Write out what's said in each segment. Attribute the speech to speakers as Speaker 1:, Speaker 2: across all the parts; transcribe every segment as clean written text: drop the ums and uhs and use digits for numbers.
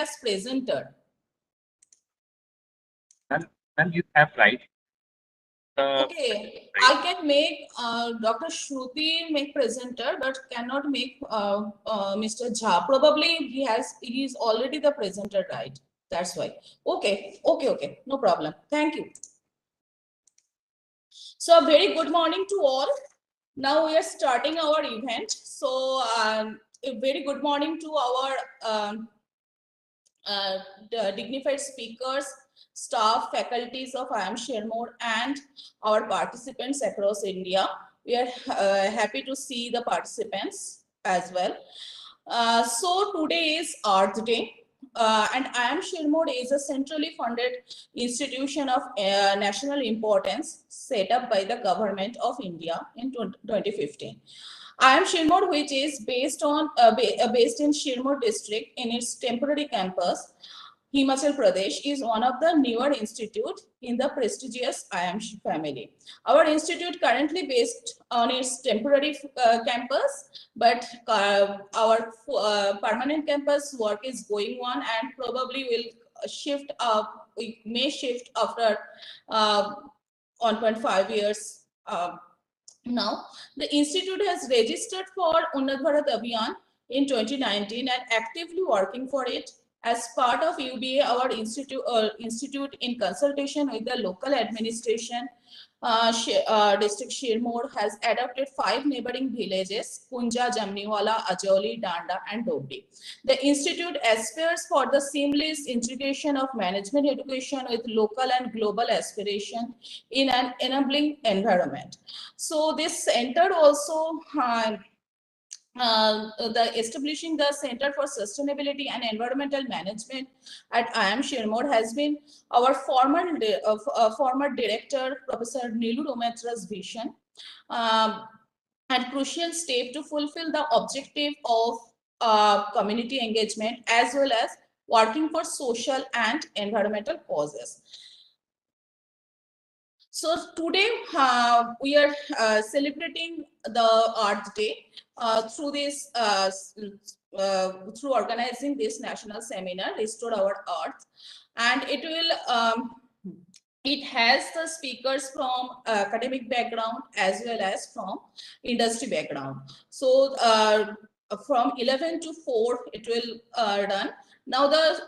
Speaker 1: as presenter.
Speaker 2: And you have right.
Speaker 1: Okay, I can make Dr. Shruti make presenter, but cannot make Mr. Jha. Probably he is already the presenter, right? That's why. Okay, no problem. Thank you. So a very good morning to all. Now we are starting our event. So a very good morning to our dignified speakers, staff, faculties of IIM Sirmaur, and our participants across India. We are happy to see the participants as well. So today is Earth Day. And IIM Sirmaur is a centrally funded institution of national importance set up by the government of India in 2015. IIM Sirmaur, which is based in Sirmaur district in its temporary campus, Himachal Pradesh, is one of the newer institute in the prestigious IIM family. Our institute currently based on its temporary campus, but our permanent campus work is going on and probably will shift up. We may shift after 1.5 years. Now, the institute has registered for Unnat Bharat Abhiyan in 2019 and actively working for it. As part of UBA, our institute in consultation with the local administration, district Sirmaur has adopted 5 neighboring villages, Punja, Jamniwala, Ajauli, Danda, and Dobri. The institute aspires for the seamless integration of management education with local and global aspiration in an enabling environment. So this center also the establishing the Center for Sustainability and Environmental Management at IIM Sirmaur has been our former director, Professor Nilu Rometra's vision and crucial step to fulfill the objective of community engagement as well as working for social and environmental causes. So today we are celebrating the Earth Day through this through organizing this national seminar, Restore Our Earth, and it will. It has the speakers from academic background as well as from industry background. So from 11 to 4 it will run. Now the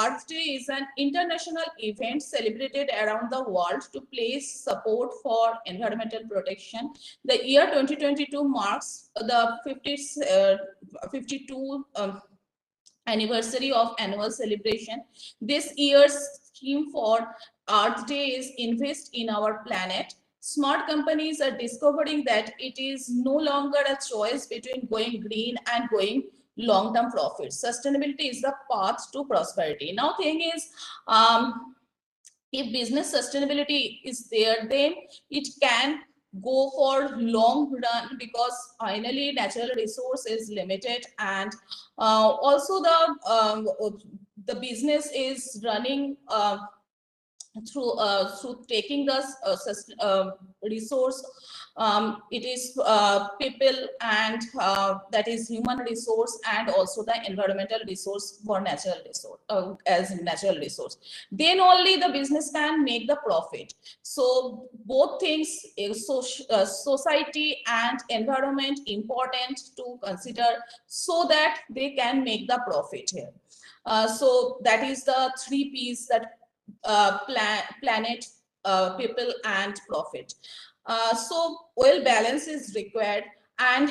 Speaker 1: Earth Day is an international event celebrated around the world to place support for environmental protection. The year 2022 marks the 52 anniversary of annual celebration. This year's theme for Earth Day is Invest in Our Planet. Smart companies are discovering that it is no longer a choice between going green and going long-term profits. Sustainability is the path to prosperity. Now, thing is, if business sustainability is there, then it can go for long run because finally natural resource is limited and also the business is running through taking the resource. It is people and that is human resource and also the environmental resource for natural resource as natural resource. Then only the business can make the profit. So both things, society and environment, important to consider so that they can make the profit here. So that is the 3 P's that planet, people and profit. So well balance is required and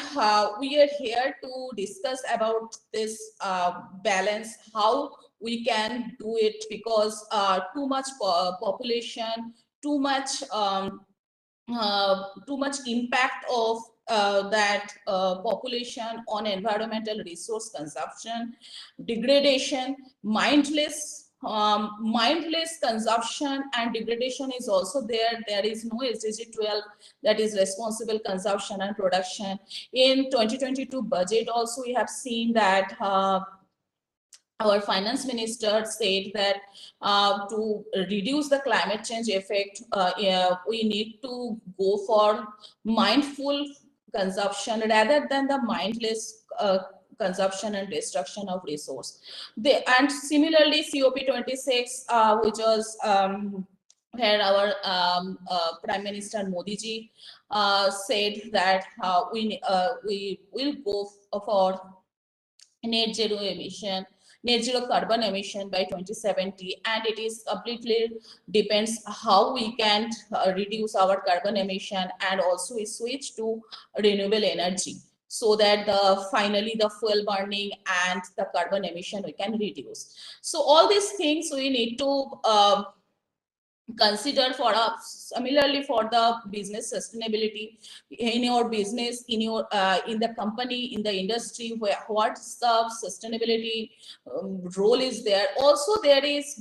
Speaker 1: we are here to discuss about this balance, how we can do it because too much population, too much impact of that population on environmental resource consumption, degradation, mindless consumption and degradation is also there. There is no SDG 12, that is responsible consumption and production. In 2022 budget also we have seen that our finance minister said that to reduce the climate change effect, we need to go for mindful consumption rather than the mindless consumption and destruction of resource. And similarly, COP26, which was where our Prime Minister Modi ji said that we will go for net zero emission, net zero carbon emission by 2070, and it is completely depends how we can reduce our carbon emission, and also we switch to renewable energy, so that finally the fuel burning and the carbon emission we can reduce. So all these things we need to consider for us. Similarly, for the business sustainability in your business, in your in the company, in the industry, where what the sustainability role is there. Also there is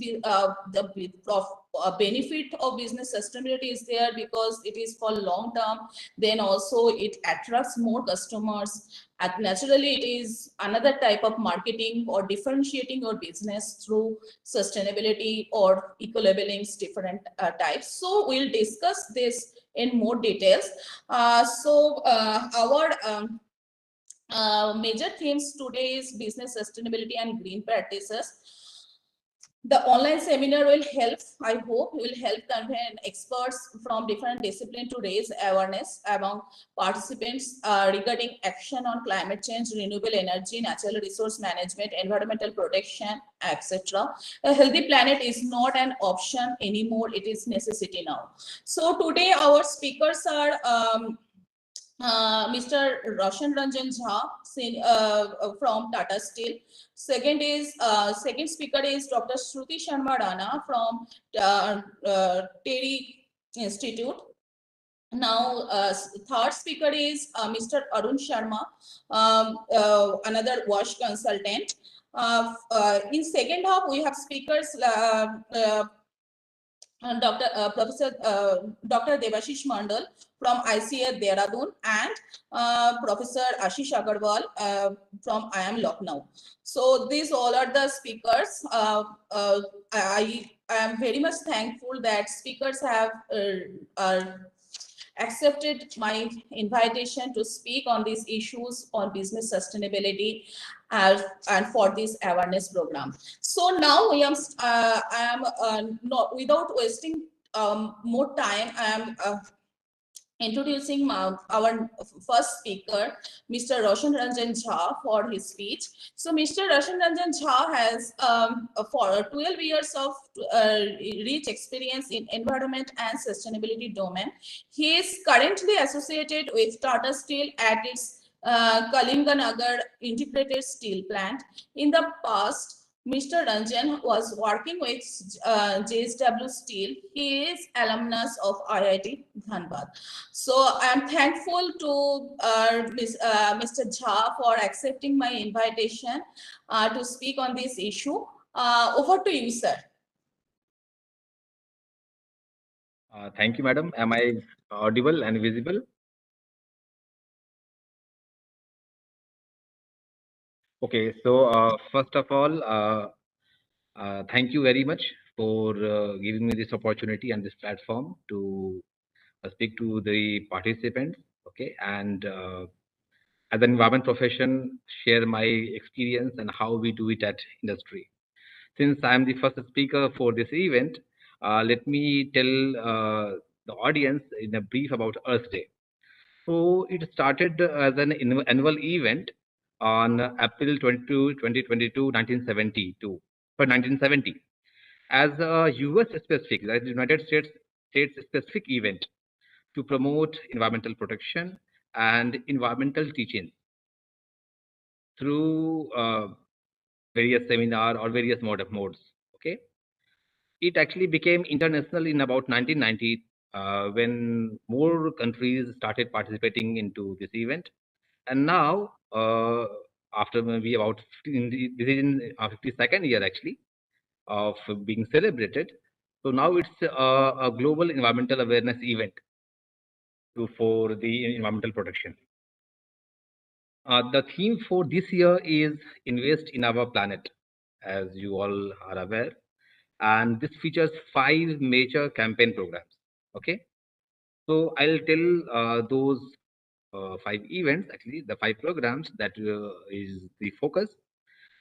Speaker 1: benefit of business sustainability is there, because it is for long term. Then also it attracts more customers, and naturally it is another type of marketing or differentiating your business through sustainability or eco-labelings, different types. So we'll discuss this in more details. Our major themes today is business sustainability and green practices. The online seminar will help, I hope, will help convene experts from different disciplines to raise awareness among participants regarding action on climate change, renewable energy, natural resource management, environmental protection, etc. A healthy planet is not an option anymore, it is necessity now. So today our speakers are Mr. Roshan Ranjan Jha from Tata Steel. Second speaker is Dr. Shruti Sharma Rana from TERI Institute. Now, third speaker is Mr. Arun Sharma, another wash consultant. In second half, we have speakers Professor Dr. Devashish Mandal from ICA Dehradun, and Professor Ashish Agarwal from IIM Lucknow. So these all are the speakers. I am very much thankful that speakers have accepted my invitation to speak on these issues on business sustainability and for this awareness program. So now I am not without wasting more time. I am introducing our first speaker, Mr. Roshan Ranjan Jha, for his speech. So Mr. Roshan Ranjan Jha has for 12 years of rich experience in environment and sustainability domain. He is currently associated with Tata Steel at its Kalinganagar Integrated Steel Plant. In the past, Mr. Ranjan was working with JSW Steel. He is alumnus of IIT Dhanbad. So I am thankful to Mr. Jha for accepting my invitation to speak on this issue. Over to you, sir.
Speaker 2: Thank you, madam. Am I audible and visible? Okay, so first of all, thank you very much for giving me this opportunity and this platform to speak to the participants. Okay, and as an environment profession, share my experience and how we do it at industry. Since I am the first speaker for this event, let me tell the audience in a brief about Earth Day. So it started as an annual event on April 22, 2022, 1972, for 1970, as a US specific, that is United States specific event to promote environmental protection and environmental teaching through various seminar or various modes. Okay, it actually became international in about 1990 when more countries started participating into this event, and now after maybe about 15, this is in 52nd year actually of being celebrated. So now it's a global environmental awareness event for the environmental protection. The theme for this year is Invest in Our Planet, as you all are aware. And this features 5 major campaign programs. Okay. So I'll tell those 5 events, actually the 5 programs that is the focus.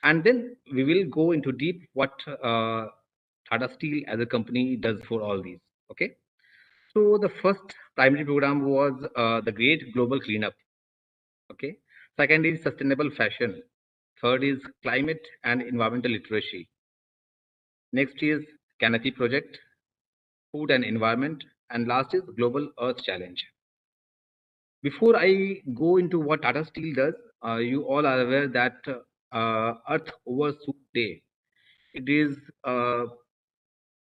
Speaker 2: And then we will go into deep what Tata Steel as a company does for all these. Okay. So the first primary program was the Great Global Cleanup. Okay. Second is sustainable fashion. Third is climate and environmental literacy. Next is Canopy Project, food and environment, and last is Global Earth Challenge. Before I go into what Tata Steel does, you all are aware that Earth Overshoot Day, it is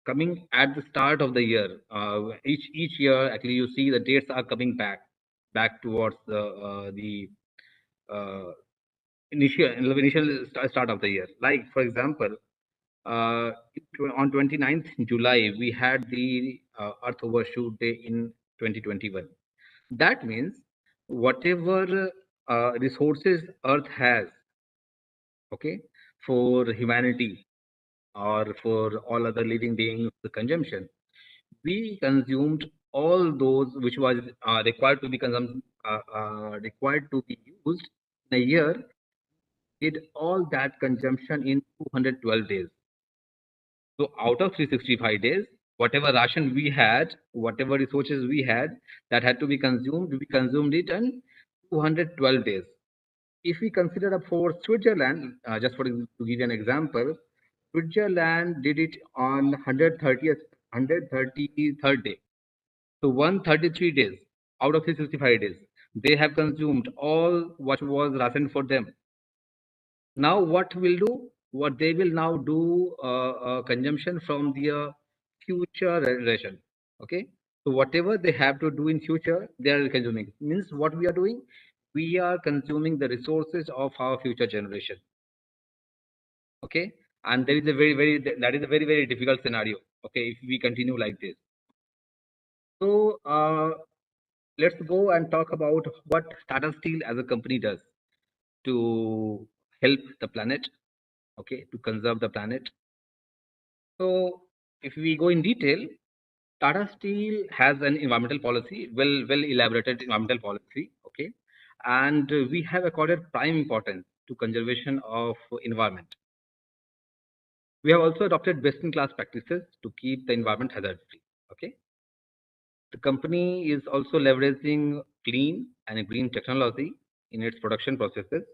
Speaker 2: coming at the start of the year. Each year, actually, you see the dates are coming back towards the uh, initial start of the year. Like for example, uh, on 29th July, we had the Earth Overshoot Day in 2021. That means whatever resources Earth has, okay, for humanity or for all other living beings, the consumption, we consumed all those which was required to be consumed, required to be used in a year, did all that consumption in 212 days. So out of 365 days, whatever ration we had, whatever resources we had that had to be consumed, we consumed it in 212 days. If we consider for Switzerland, just for to give you an example, Switzerland did it on 133rd day. So 133 days out of 365 days, they have consumed all what was rationed for them. Now what will do? What they will now do consumption from their future ration. Okay. So whatever they have to do in future, they are consuming. Means what we are doing? We are consuming the resources of our future generation. Okay. And there is a that is a very difficult scenario. Okay. If we continue like this. So let's go and talk about what Tata Steel as a company does to help the planet, okay, to conserve the planet. So if we go in detail, Tata Steel has an environmental policy, well elaborated environmental policy, okay, and we have accorded prime importance to conservation of environment. We have also adopted best-in-class practices to keep the environment hazard-free, okay. The company is also leveraging clean and green technology in its production processes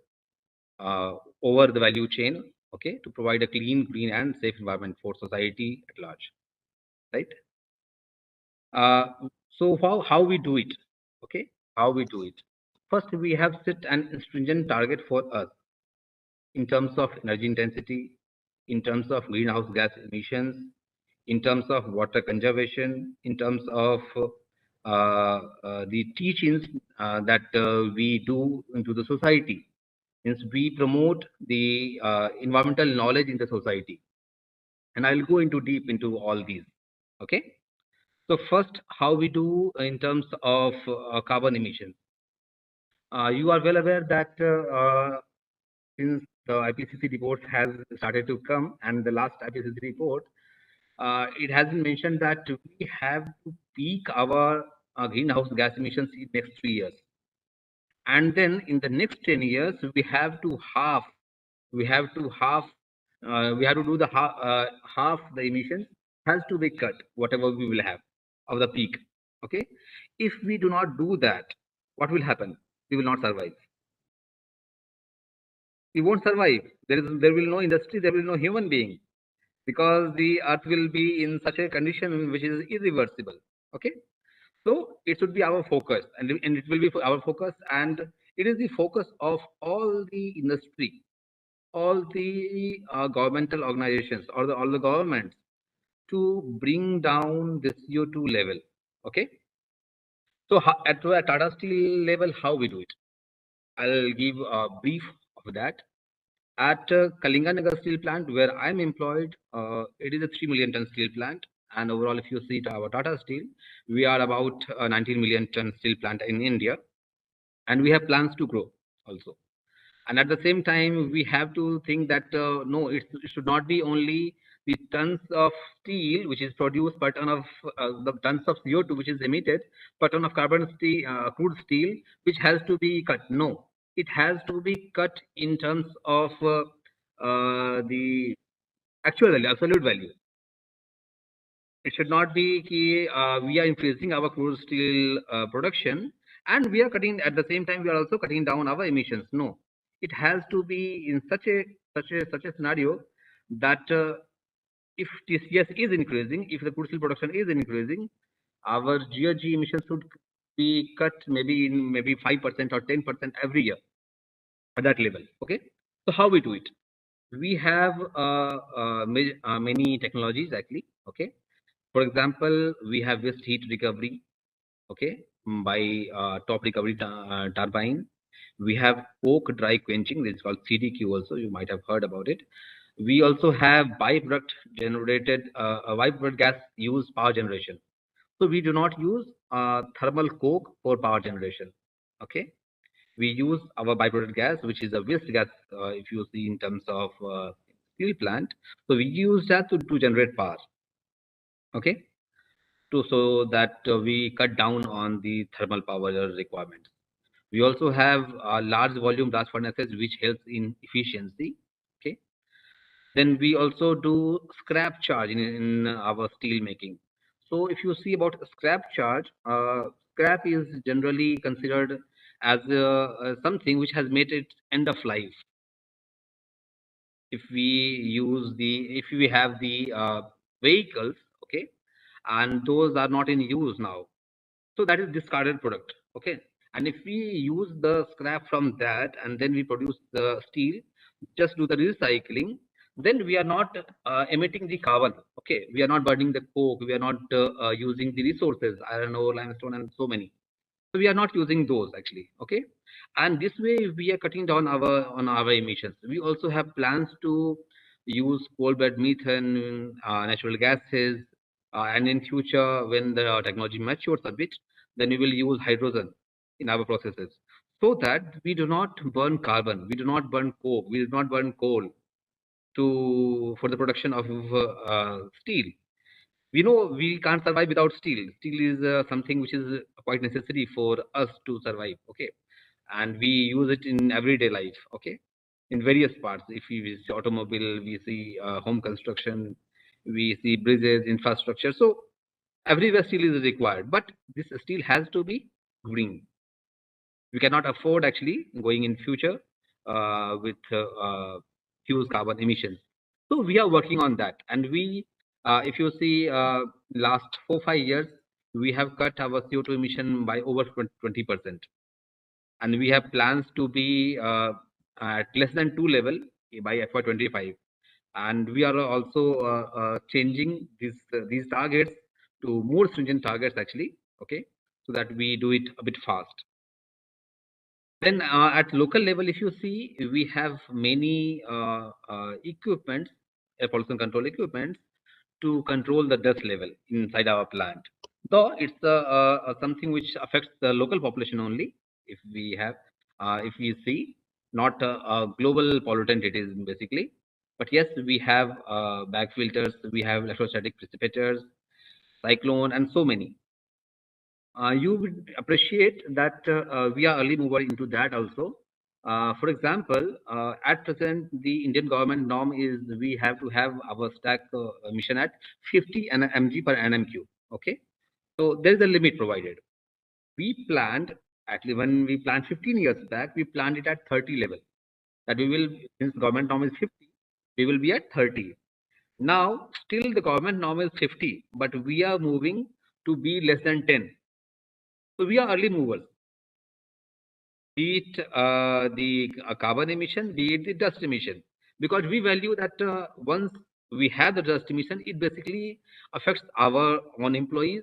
Speaker 2: over the value chain, okay, to provide a clean, green, and safe environment for society at large, right? Uh, so how we do it, okay? How we do it? First, we have set an stringent target for us in terms of energy intensity, in terms of greenhouse gas emissions, in terms of water conservation, in terms of the teachings that we do into the society. Means we promote the environmental knowledge in the society. And I'll go into deep into all these. Okay. So first, how we do in terms of carbon emissions. You are well aware that since the IPCC report has started to come, and the last IPCC report, it has been mentioned that we have to peak our greenhouse gas emissions in next 3 years. And then in the next 10 years, we have to half, we have to half, we have to do the half the emissions has to be cut, whatever we will have of the peak. Okay. If we do not do that, what will happen? We will not survive. We won't survive. There will no industry, there will no human being, because the earth will be in such a condition which is irreversible. Okay. So it should be our focus, and it will be our focus, and it is the focus of all the industry, all the governmental organizations, or all the governments to bring down the CO2 level. Okay. So at Tata Steel level, how we do it? I'll give a brief of that. At Kalinganagar Steel Plant, where I'm employed, it is a 3 million ton steel plant. And overall, if you see our Tata Steel, we are about 19 million ton steel plant in India. And we have plans to grow also. And at the same time, we have to think that no, it should not be only the tons of steel which is produced per ton of the tons of CO2 which is emitted per ton of crude steel which has to be cut. No, it has to be cut in terms of the actual value, absolute value. It should not be we are increasing our crude steel production and we are cutting at the same time we are also cutting down our emissions. No, it has to be in such a scenario that if TCS is increasing, if the crude steel production is increasing, our GHG emissions should be cut maybe in maybe 5% or 10% every year at that level. Okay, so how we do it? We have many technologies actually. Okay, for example, we have waste heat recovery, okay, by top recovery turbine. We have coke dry quenching, this is called CDQ also, you might have heard about it. We also have byproduct generated, byproduct gas used power generation. So we do not use thermal coke for power generation, okay. We use our byproduct gas, which is a waste gas, if you see in terms of steel plant. So we use that to generate power, okay, so that we cut down on the thermal power requirements. We also have large volume blast furnaces, which helps in efficiency. Okay. Then we also do scrap charge in our steel making. So if you see about scrap charge, scrap is generally considered as something which has made its end of life. If we have the vehicles, okay, and those are not in use now, so that is discarded product, okay. And if we use the scrap from that and then we produce the steel, just do the recycling, then we are not emitting the carbon, okay. We are not burning the coke, we are not using the resources, iron ore, limestone, and so many. So we are not using those actually, okay. And this way we are cutting down our emissions. We also have plans to use coal bed methane, natural gases, and in future when the technology matures a bit, then we will use hydrogen in our processes, so that we do not burn carbon, we do not burn coke, we do not burn coal for the production of steel. We know we can't survive without steel. Steel is something which is quite necessary for us to survive, okay. And we use it in everyday life, okay, in various parts. If we see automobile, we see home construction, we see bridges, infrastructure. So everywhere steel is required, but this steel has to be green. We cannot afford actually going in future with huge carbon emissions. So we are working on that, and we, if you see, last 4-5 years, we have cut our CO2 emission by over 20%, and we have plans to be at less than 2 level by FY25, and we are also changing these targets to more stringent targets actually, okay, so that we do it a bit fast. Then at local level, if you see, we have many equipments, air pollution control equipments, to control the dust level inside our plant. Though it's something which affects the local population only. If we see, not a global pollutant, it is basically. But yes, we have bag filters, we have electrostatic precipitators, cyclone, and so many. You would appreciate that we are early mover into that also. For example, at present, the Indian government norm is we have to have our stack emission at 50 mg per NMQ. Okay, so there is a limit provided. We planned, actually when we planned 15 years back, we planned it at 30 level. That we will, since government norm is 50, we will be at 30. Now, still the government norm is 50, but we are moving to be less than 10. So we are early movers. Be it the carbon emission, be it the dust emission, because we value that once we have the dust emission, it basically affects our own employees,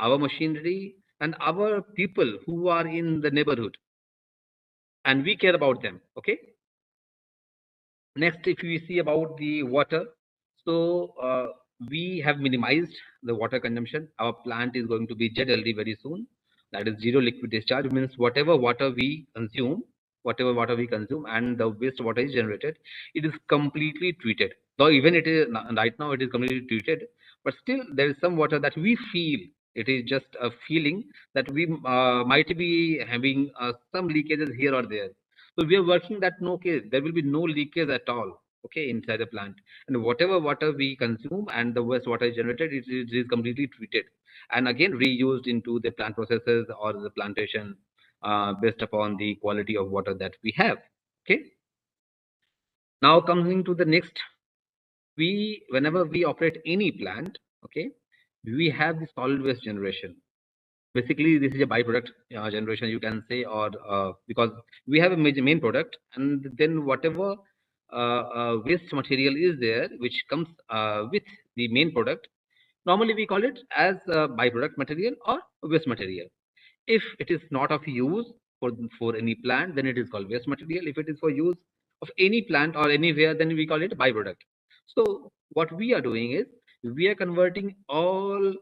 Speaker 2: our machinery, and our people who are in the neighborhood, and we care about them. Okay. Next, if we see about the water, so we have minimized the water consumption. Our plant is going to be ZLD very soon. That is zero liquid discharge, means whatever water we consume, whatever water we consume and the waste water is generated, it is completely treated. Though even it is right now it is completely treated, but still there is some water that we feel. It is just a feeling that we might be having some leakages here or there. So we are working that no case, there will be no leakage at all. Okay, inside the plant, and whatever water we consume and the waste water is generated, it is completely treated and again reused into the plant processes or the plantation based upon the quality of water that we have. Okay. Now coming to the next, whenever we operate any plant, okay, we have the solid waste generation. Basically, this is a byproduct generation, you can say, or because we have a main product, and then whatever waste material is there, which comes with the main product, normally we call it as byproduct material or waste material. If it is not of use for any plant, then it is called waste material. If it is for use of any plant or anywhere, then we call it byproduct. So what we are doing is we are converting all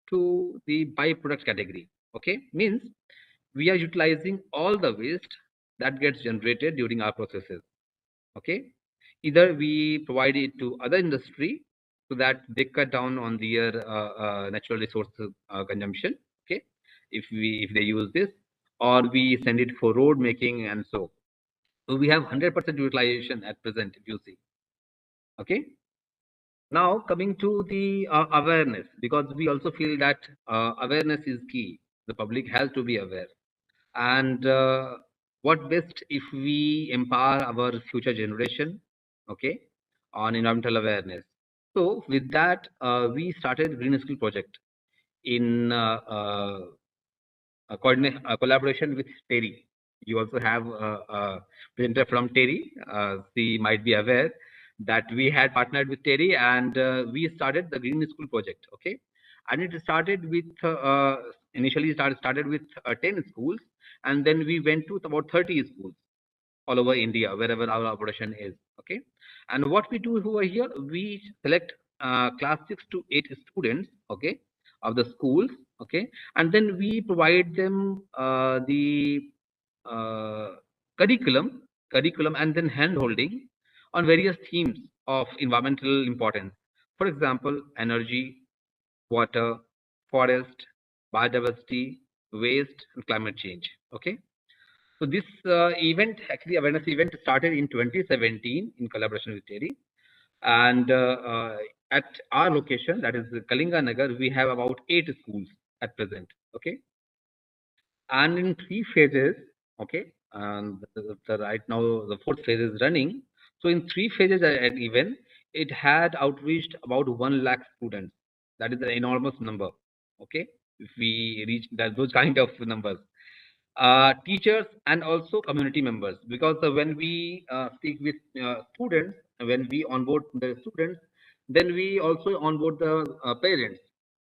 Speaker 2: to the byproduct category. Okay, means we are utilizing all the waste that gets generated during our processes. Okay, either we provide it to other industry so that they cut down on their natural resources consumption. Okay, if they use this, or we send it for road making, and so we have 100% utilization at present, if you see. Okay, now coming to the awareness, because we also feel that awareness is key. The public has to be aware, and what best if we empower our future generation, okay, on environmental awareness. So with that, we started Green Skill project in collaboration with Terry. You also have a presenter from Terry. She might be aware that we had partnered with Terry, and we started the Green School project. Okay, and it started with initially started with 10 schools, and then we went to about 30 schools all over India, wherever our operation is. Okay, and what we do over here, we select class 6 to 8 students. Okay, of the schools. Okay, and then we provide them the uh, curriculum, and then hand holding on various themes of environmental importance. For example, energy, water, forest, biodiversity, waste, and climate change. Okay. So this awareness event started in 2017 in collaboration with Terry. And at our location, that is Kalinga Nagar, we have about 8 schools at present. Okay. And in 3 phases, okay, and right now the 4th phase is running. So in 3 phases at event, it had outreached about 1 lakh students. That is an enormous number. Okay, if we reach those kind of numbers, teachers and also community members, because when we speak with students, when we onboard the students, then we also onboard the parents.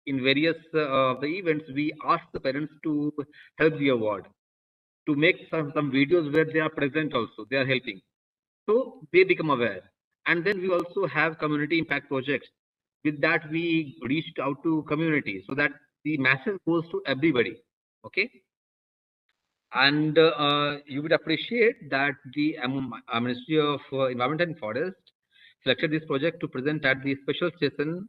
Speaker 2: In various the events, we ask the parents to help the award, to make some videos where they are present also, they are helping. So they become aware. And then we also have community impact projects. With that, we reached out to community so that the message goes to everybody. Okay. And you would appreciate that the Ministry of Environment and Forest selected this project to present at the special session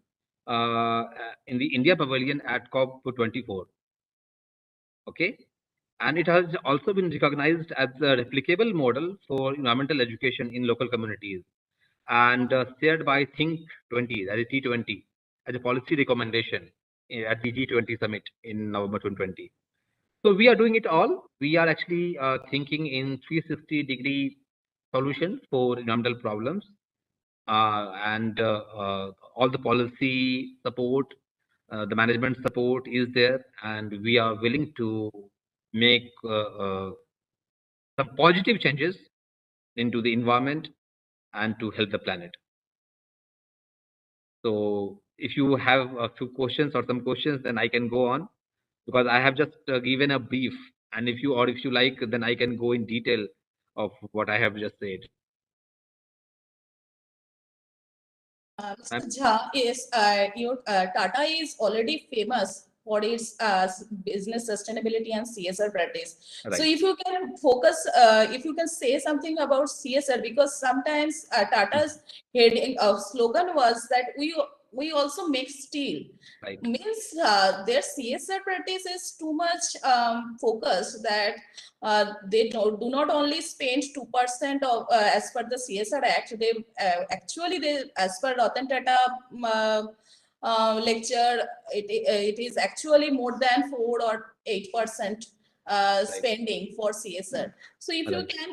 Speaker 2: in the India Pavilion at COP24. Okay, and it has also been recognized as a replicable model for environmental education in local communities, and shared by Think 20, that is T20, as a policy recommendation at the G20 summit in November 2020. So we are doing it all. We are actually thinking in 360-degree solution for environmental problems, and all the policy support, the management support is there, and we are willing to make some positive changes into the environment and to help the planet. So if you have a few questions or some questions, then I can go on, because I have just given a brief, and if you like, then I can go in detail of what I have just said.
Speaker 1: Mr. Jha, is your Tata is already famous for its business sustainability and CSR practice.
Speaker 2: Right.
Speaker 1: So if you can focus, if you can say something about CSR, because sometimes Tata's heading slogan was that we also make steel.
Speaker 2: Right.
Speaker 1: Means their CSR practice is too much focused that they do not only spend 2% of as per the CSR Act. They actually, they, as per Ratan Tata lecture, it is actually more than 4 or 8% spending for CSR. So if you can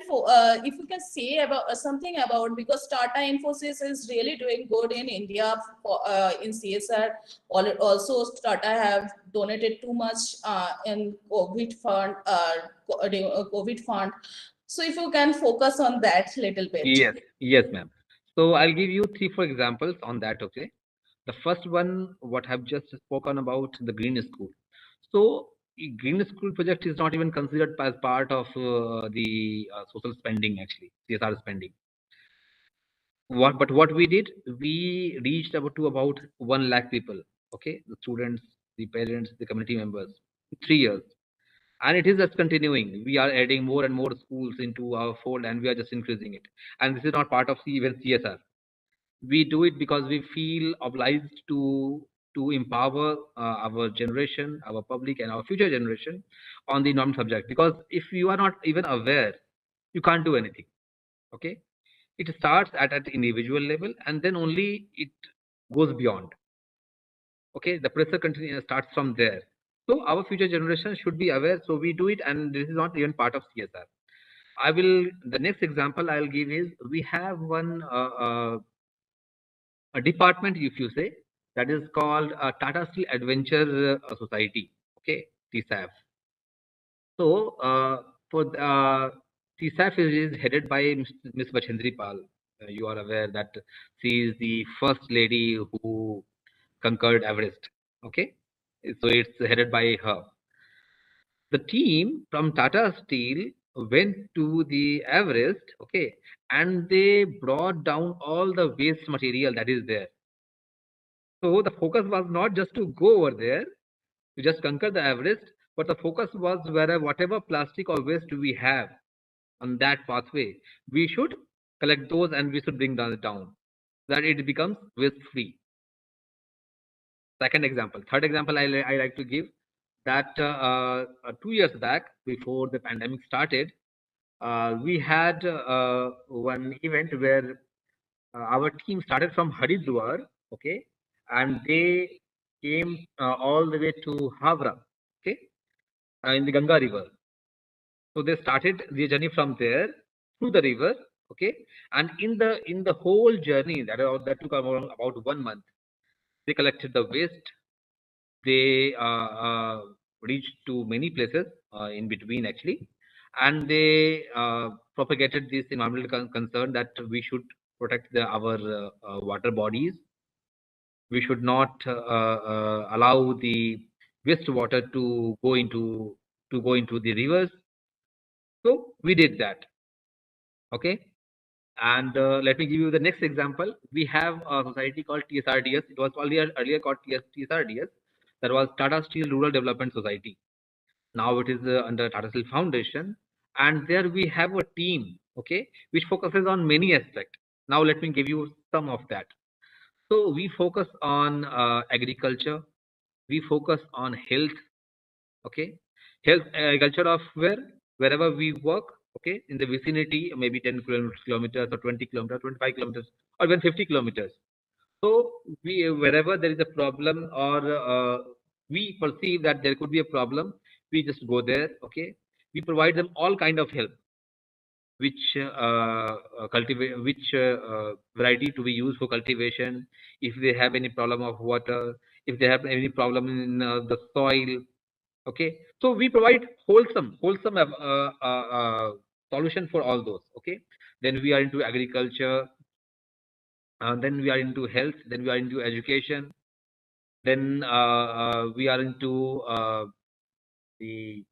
Speaker 1: if you can say about something about, because Tata Infosys is really doing good in India for, in CSR. Also Tata have donated too much in COVID fund, COVID fund. So if you can focus on that little bit.
Speaker 2: Yes, ma'am. So I'll give you 3-4 examples on that. Okay. The first one, what I've just spoken about, the green school. So green school project is not even considered as part of the social spending, actually CSR spending. But what we did, we reached about 1 lakh people. Okay, the students, the parents, the community members, 3 years. And it is just continuing. We are adding more and more schools into our fold, and we are just increasing it. And this is not part of even CSR. We do it because we feel obliged to empower our generation, our public, and our future generation on the non subject. Because if you are not even aware, you can't do anything. Okay, it starts at an individual level, and then only it goes beyond. Okay, the pressure starts from there. So our future generation should be aware. So we do it, and this is not even part of CSR. I will. The next example I'll give is, we have one a department, if you say, that is called Tata Steel Adventure Society. Okay, TSAF. So for TSAF is headed by Ms. Bachendri Pal. You are aware that she is the first lady who conquered Everest. Okay, so it's headed by her. The team from Tata Steel went to the Everest, okay, and they brought down all the waste material that is there. So the focus was not just to go over there to just conquer the Everest, but the focus was whatever plastic or waste we have on that pathway, we should collect those and we should bring that down, so that it becomes waste free. Second example. Third example I like to give, that 2 years back, before the pandemic started, we had one event where our team started from Haridwar, okay, and they came all the way to Havra, okay, in the Ganga River. So they started the journey from there through the river, okay, and in the whole journey that took about 1 month, they collected the waste. They reached to many places in between, actually, and they propagated this environmental concern that we should protect our water bodies. We should not allow the wastewater to go into the rivers. So we did that. Okay. And let me give you the next example. We have a society called TSRDS. It was earlier called TSRDS. That was Tata Steel Rural Development Society. Now it is under Tata Steel Foundation. And there we have a team, okay, which focuses on many aspects. Now let me give you some of that. So we focus on agriculture. We focus on health. Okay, health, agriculture of wherever we work. Okay, in the vicinity, maybe 10 kilometers or 20 kilometers, 25 kilometers, or even 50 kilometers. So we, wherever there is a problem, or we perceive that there could be a problem, we just go there. Okay, we provide them all kind of help, which cultivate, which variety to be used for cultivation, if they have any problem of water, if they have any problem in the soil. Okay, so we provide wholesome solution for all those. Okay, then we are into agriculture, then we are into health, then we are into education, then we are into the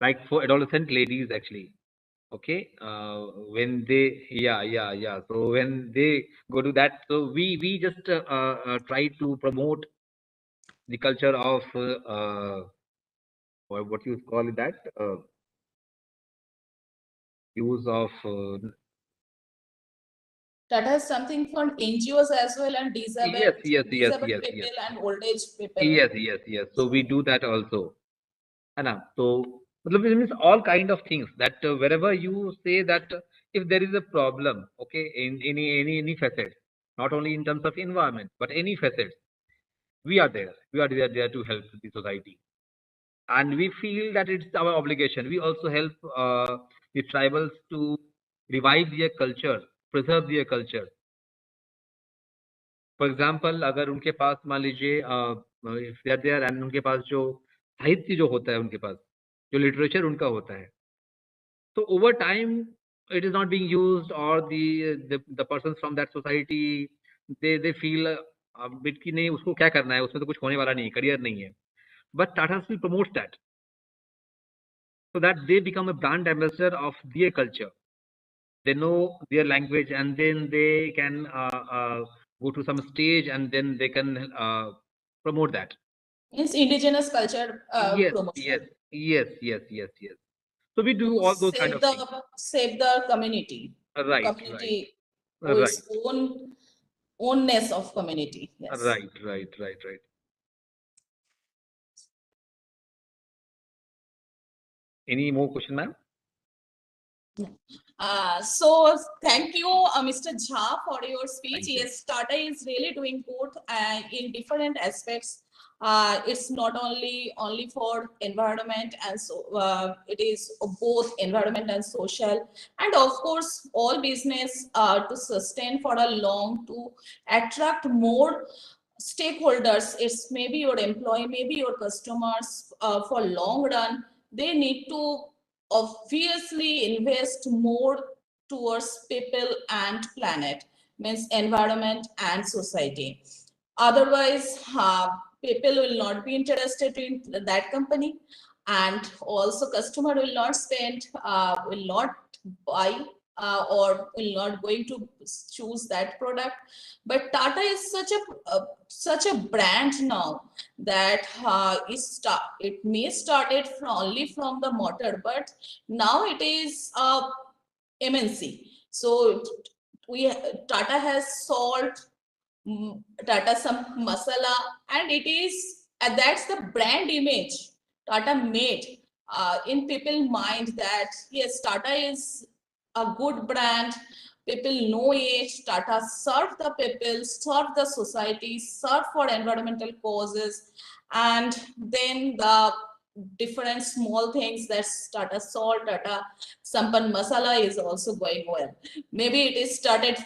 Speaker 2: like for adolescent ladies, actually. Okay, when they, yeah. So when they go to that, so we just try to promote the culture of what you call it that use of
Speaker 1: Tata has something for NGOs as well and
Speaker 2: yes,
Speaker 1: disabled people and old age people.
Speaker 2: yes. So we do that also. है ना? So मतलब it means all kind of things that wherever you say that if there is a problem, okay, in any facet, not only in terms of environment but any facet, we are there. We are there to help the society, and we feel that it's our obligation. We also help the tribals to revive their culture, preserve their culture. For example अगर उनके पास मान लीजिए if they are there and उनके पास जो साहित्य जो होता है उनके पास जो लिटरेचर उनका होता है तो over time it is not being used or the persons from that society they feel bit कि नहीं उसको क्या करना है उसमें तो कुछ होने वाला नहीं है करियर नहीं है but Tata Steel promotes that so that they become a brand ambassador of their culture. They know their language and then they can go to some stage and then they can promote that.
Speaker 1: Means indigenous culture
Speaker 2: Yes,
Speaker 1: promotion
Speaker 2: yes. So we do
Speaker 1: to
Speaker 2: all those kind of things.
Speaker 1: save the community.
Speaker 2: Right,
Speaker 1: Community
Speaker 2: right,
Speaker 1: its ownness of community. Yes.
Speaker 2: right. Any more question, ma'am?
Speaker 1: So thank you, Mr. Jha, for your speech.
Speaker 2: Thank you.
Speaker 1: Yes, Tata is really doing good in different aspects. It's not only for environment and so it is both environment and social, and of course all business to sustain for a long to attract more stakeholders. It's maybe your employee, maybe your customers for long run. They need to obviously invest more towards people and planet, means environment and society. Otherwise people will not be interested in that company, and also customer will not spend will not buy or will not going to choose that product. But Tata is such a brand now that it may started from only from the motor, but now it is MNC. So we Tata has salt, Tata some masala, and it is that's the brand image Tata made in people mind that yes, Tata is a good brand. People know it. Tata serve the people, serve the society, serve for environmental causes, and then the different small things that Tata salt, Tata Sampan masala is also going well. Maybe it is started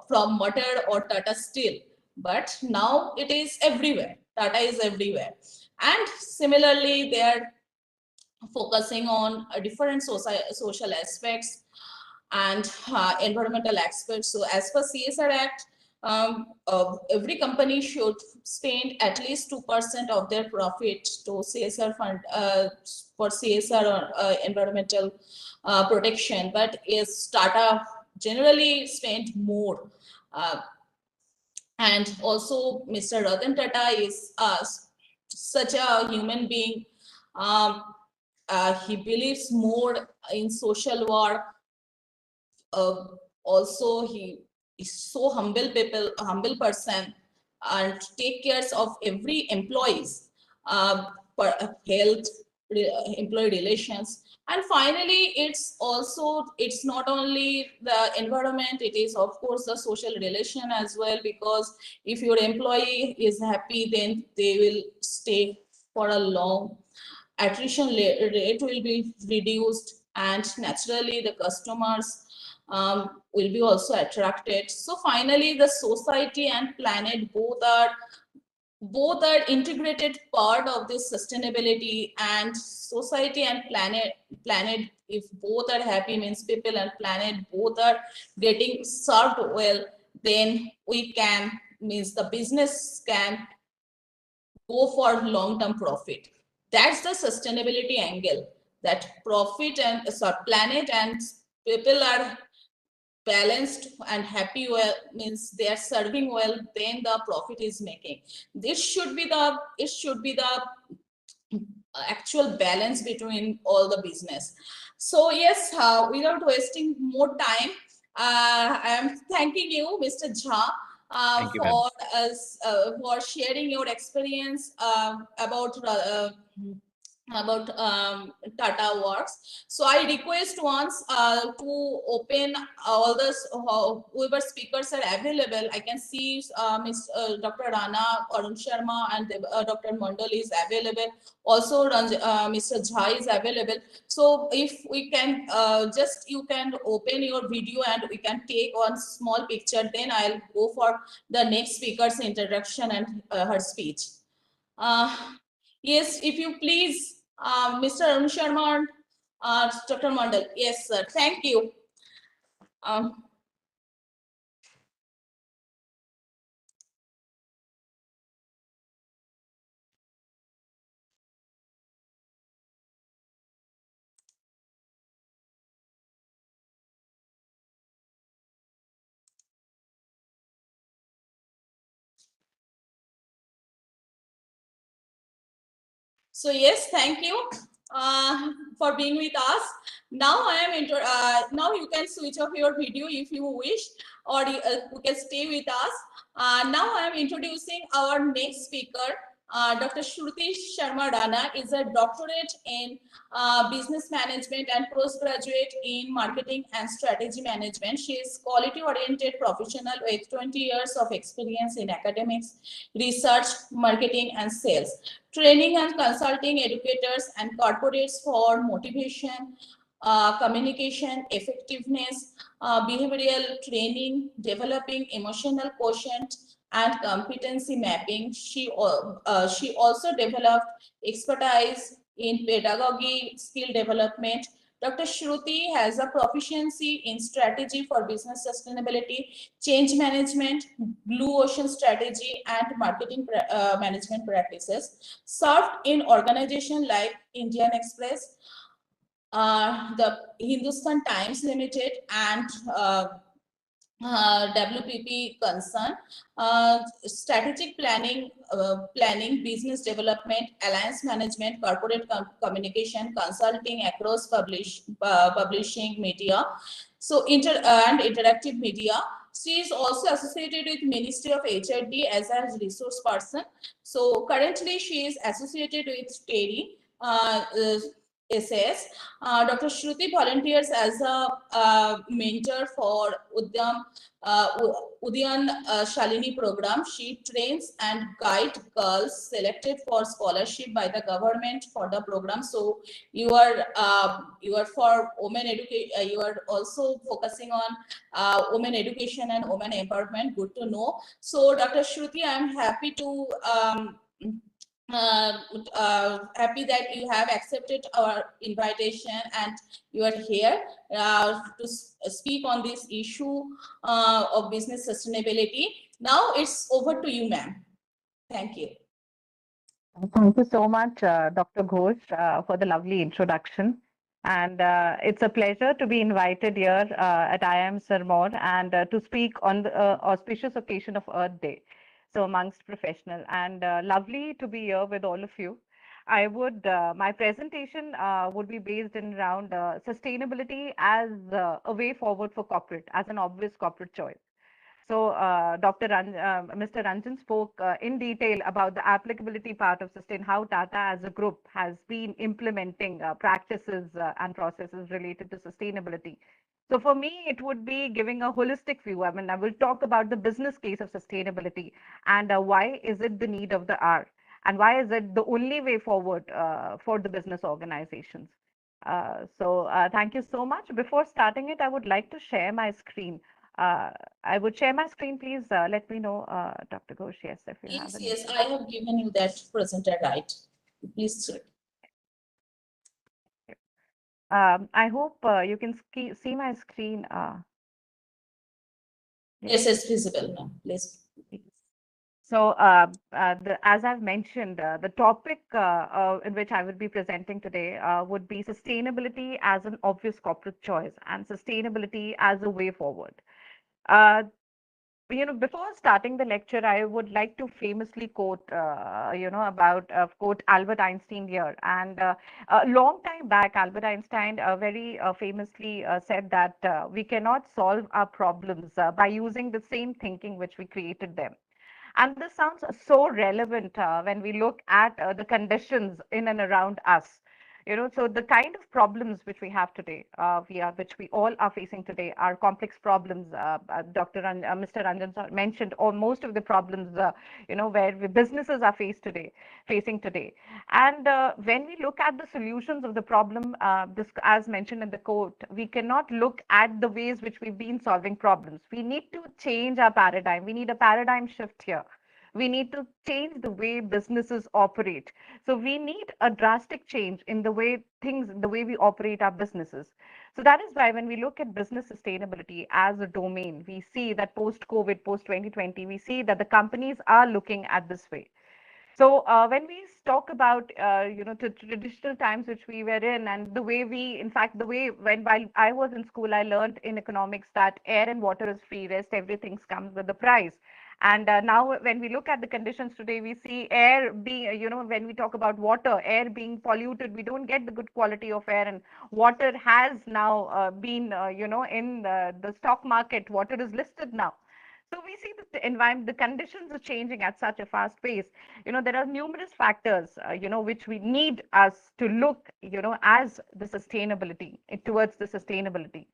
Speaker 1: from Mutter or Tata Steel, but now it is everywhere. Tata is everywhere. And similarly, they are focusing on different social aspects and environmental aspects. So as per CSR Act, every company should spend at least 2% of their profit to CSR fund for CSR or environmental protection. But is Tata generally spend more. And also Mr. Ratan Tata is such a human being. Um, he believes more in social work. Also, he is so humble person, and take care of every employees, for health, employee relations. And finally, it's not only the environment, it is of course the social relation as well, because if your employee is happy, then they will stay for a long. Attrition rate will be reduced, and naturally the customers will be also attracted. So finally, the society and planet both are integrated part of this sustainability. And society and planet, if both are happy, means people and planet both are getting served well, then we can, means the business can go for long-term profit. That's the sustainability angle, that profit and planet and people are balanced and happy, well, means they are serving well, then the profit is making. This should be the, it should be the actual balance between all the business. So yes, without wasting more time, I am thanking you, Mr. Jha,
Speaker 2: Thank you, ma'am.
Speaker 1: for sharing your experience about Tata Works. So I request once to open all the whoever speakers are available. I can see Dr. Rana, Arun Sharma, and Dr. Mandal is available. Also, Mr. Jha is available. So if we can just, you can open your video and we can take one small picture. Then I'll go for the next speaker's introduction and her speech. Yes, if you please, Mr. Arun Sharma, Dr. Mandal. Yes, sir. Thank you. So yes, thank you for being with us. Now now you can switch off your video if you wish, or you can stay with us. Now I am introducing our next speaker. Dr. Shruti Sharma Rana is a doctorate in business management and postgraduate in marketing and strategy management. She is quality-oriented professional with 20 years of experience in academics, research, marketing, and sales. Training and consulting educators and corporates for motivation, communication, effectiveness, behavioral training, developing emotional quotient, and competency mapping. She also developed expertise in pedagogy, skill development. Dr. Shruti has a proficiency in strategy for business sustainability, change management, blue ocean strategy, and marketing management practices. Served in organizations like Indian Express, the Hindustan Times Limited, and WPP concern, strategic planning, business development, alliance management, corporate communication, consulting across publishing media, so and interactive media. She is also associated with Ministry of HRD as a resource person. So currently she is associated with TERI. SAS. Dr. Shruti volunteers as a mentor for Udyan Shalini program. She trains and guides girls selected for scholarship by the government for the program. So you are for women education. You are also focusing on women education and women empowerment. Good to know. So Dr. Shruti, I am happy to happy that you have accepted our invitation and you are here to speak on this issue of business sustainability. Now it's over to you, ma'am. Thank you.
Speaker 3: Thank you so much, Dr. Ghosh, for the lovely introduction. And it's a pleasure to be invited here at IIM Sirmaur and to speak on the auspicious occasion of Earth Day. So amongst professional, and lovely to be here with all of you. I would, my presentation would be based in around sustainability as a way forward for corporate, as an obvious corporate choice. So Mr. Ranjan spoke in detail about the applicability part of sustain, how Tata as a group has been implementing practices and processes related to sustainability. So for me, it would be giving a holistic view. I mean, I will talk about the business case of sustainability and why is it the need of the hour and why is it the only way forward for the business organizations. Thank you so much. Before starting it, I would like to share my screen. I would share my screen, please. Let me know, Dr. Ghosh, yes, if you have
Speaker 1: Yes, I have given you that presenter right. Please check.
Speaker 3: I hope you can see my screen.
Speaker 1: Yes, it's visible now. Please.
Speaker 3: So, as I've mentioned, the topic in which I will be presenting today would be sustainability as an obvious corporate choice and sustainability as a way forward. Uh, before starting the lecture, I would like to famously quote, about quote Albert Einstein here. And a long time back, Albert Einstein very famously said that we cannot solve our problems by using the same thinking which we created them. And this sounds so relevant when we look at the conditions in and around us. So the kind of problems which we have today, which we all are facing today, are complex problems. Mr. Ranjan sir mentioned, or most of the problems, where businesses are facing today. And when we look at the solutions of the problem, as mentioned in the quote, we cannot look at the ways which we've been solving problems. We need to change our paradigm. We need a paradigm shift here. We need to change the way businesses operate. So we need a drastic change in the way we operate our businesses. So that is why when we look at business sustainability as a domain, we see that post-COVID, post-2020, we see that the companies are looking at this way. So when we talk about to traditional times which we were in, and the way in fact, the way while I was in school, I learned in economics that air and water is free, rest everything comes with a price. And now when we look at the conditions today, we see air being, when we talk about water, air being polluted, we don't get the good quality of air, and water has now been, in the stock market, water is listed now. So we see that the environment, the conditions are changing at such a fast pace. There are numerous factors, which we need us to look, as the sustainability, towards the sustainability.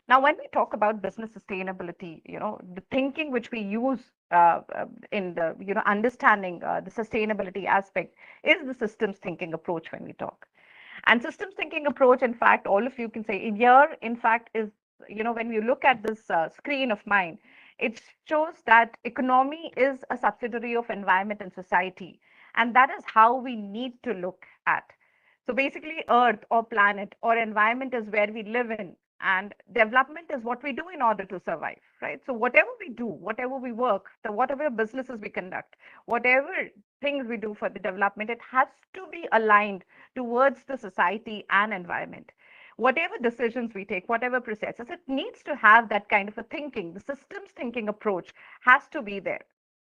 Speaker 3: Now, when we talk about business sustainability, the thinking which we use in the, understanding the sustainability aspect is the systems thinking approach when we talk. And systems thinking approach, in fact, all of you can say here, in fact, is, when you look at this screen of mine, it shows that economy is a subsidiary of environment and society. And that is how we need to look at. So basically, Earth or planet or environment is where we live in, and development is what we do in order to survive, right? So whatever we do, whatever we work, whatever businesses we conduct, whatever things we do for the development, it has to be aligned towards the society and environment. Whatever decisions we take, whatever processes, it needs to have that kind of a thinking. The systems thinking approach has to be there.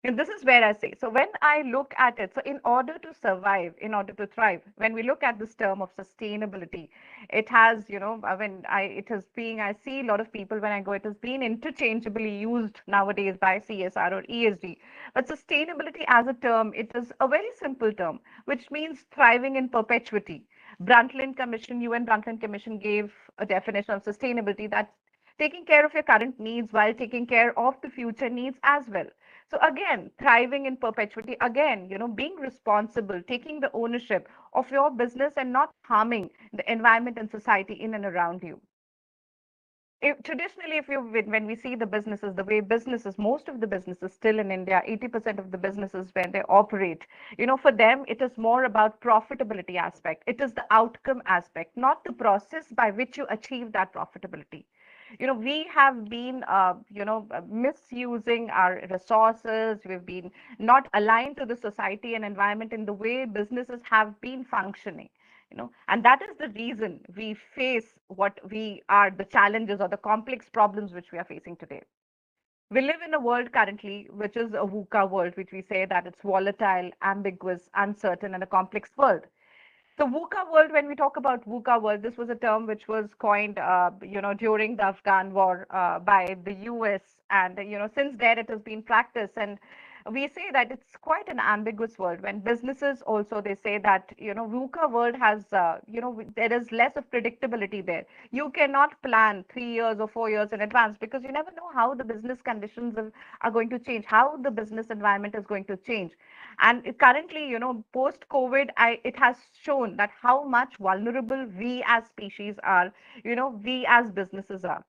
Speaker 3: And this is where I say, so when I look at it, so in order to survive, in order to thrive, when we look at this term of sustainability, it has, it is being, I see a lot of people when I go, it has been interchangeably used nowadays by CSR or ESG. But sustainability as a term, it is a very simple term, which means thriving in perpetuity. Brundtland Commission, UN Brundtland Commission gave a definition of sustainability that taking care of your current needs while taking care of the future needs as well. So again, thriving in perpetuity, again, being responsible, taking the ownership of your business and not harming the environment and society in and around you. Traditionally, when we see the businesses, the way businesses, most of the businesses still in India, 80% of the businesses where they operate, for them, it is more about profitability aspect. It is the outcome aspect, not the process by which you achieve that profitability. We have been, misusing our resources. We've been not aligned to the society and environment in the way businesses have been functioning. And that is the reason we face what we are, the challenges or the complex problems which we are facing today. We live in a world currently which is a VUCA world, which we say that it's volatile, ambiguous, uncertain, and a complex world. So VUCA world, when we talk about VUCA world, this was a term which was coined, during the Afghan war by the US. And, since then it has been practiced. And we say that it's quite an ambiguous world. When businesses also, they say that, VUCA world has, there is less of predictability there. You cannot plan 3 years or 4 years in advance because you never know how the business conditions are going to change, how the business environment is going to change. And currently, post COVID, it has shown that how much vulnerable we as species are, we as businesses are.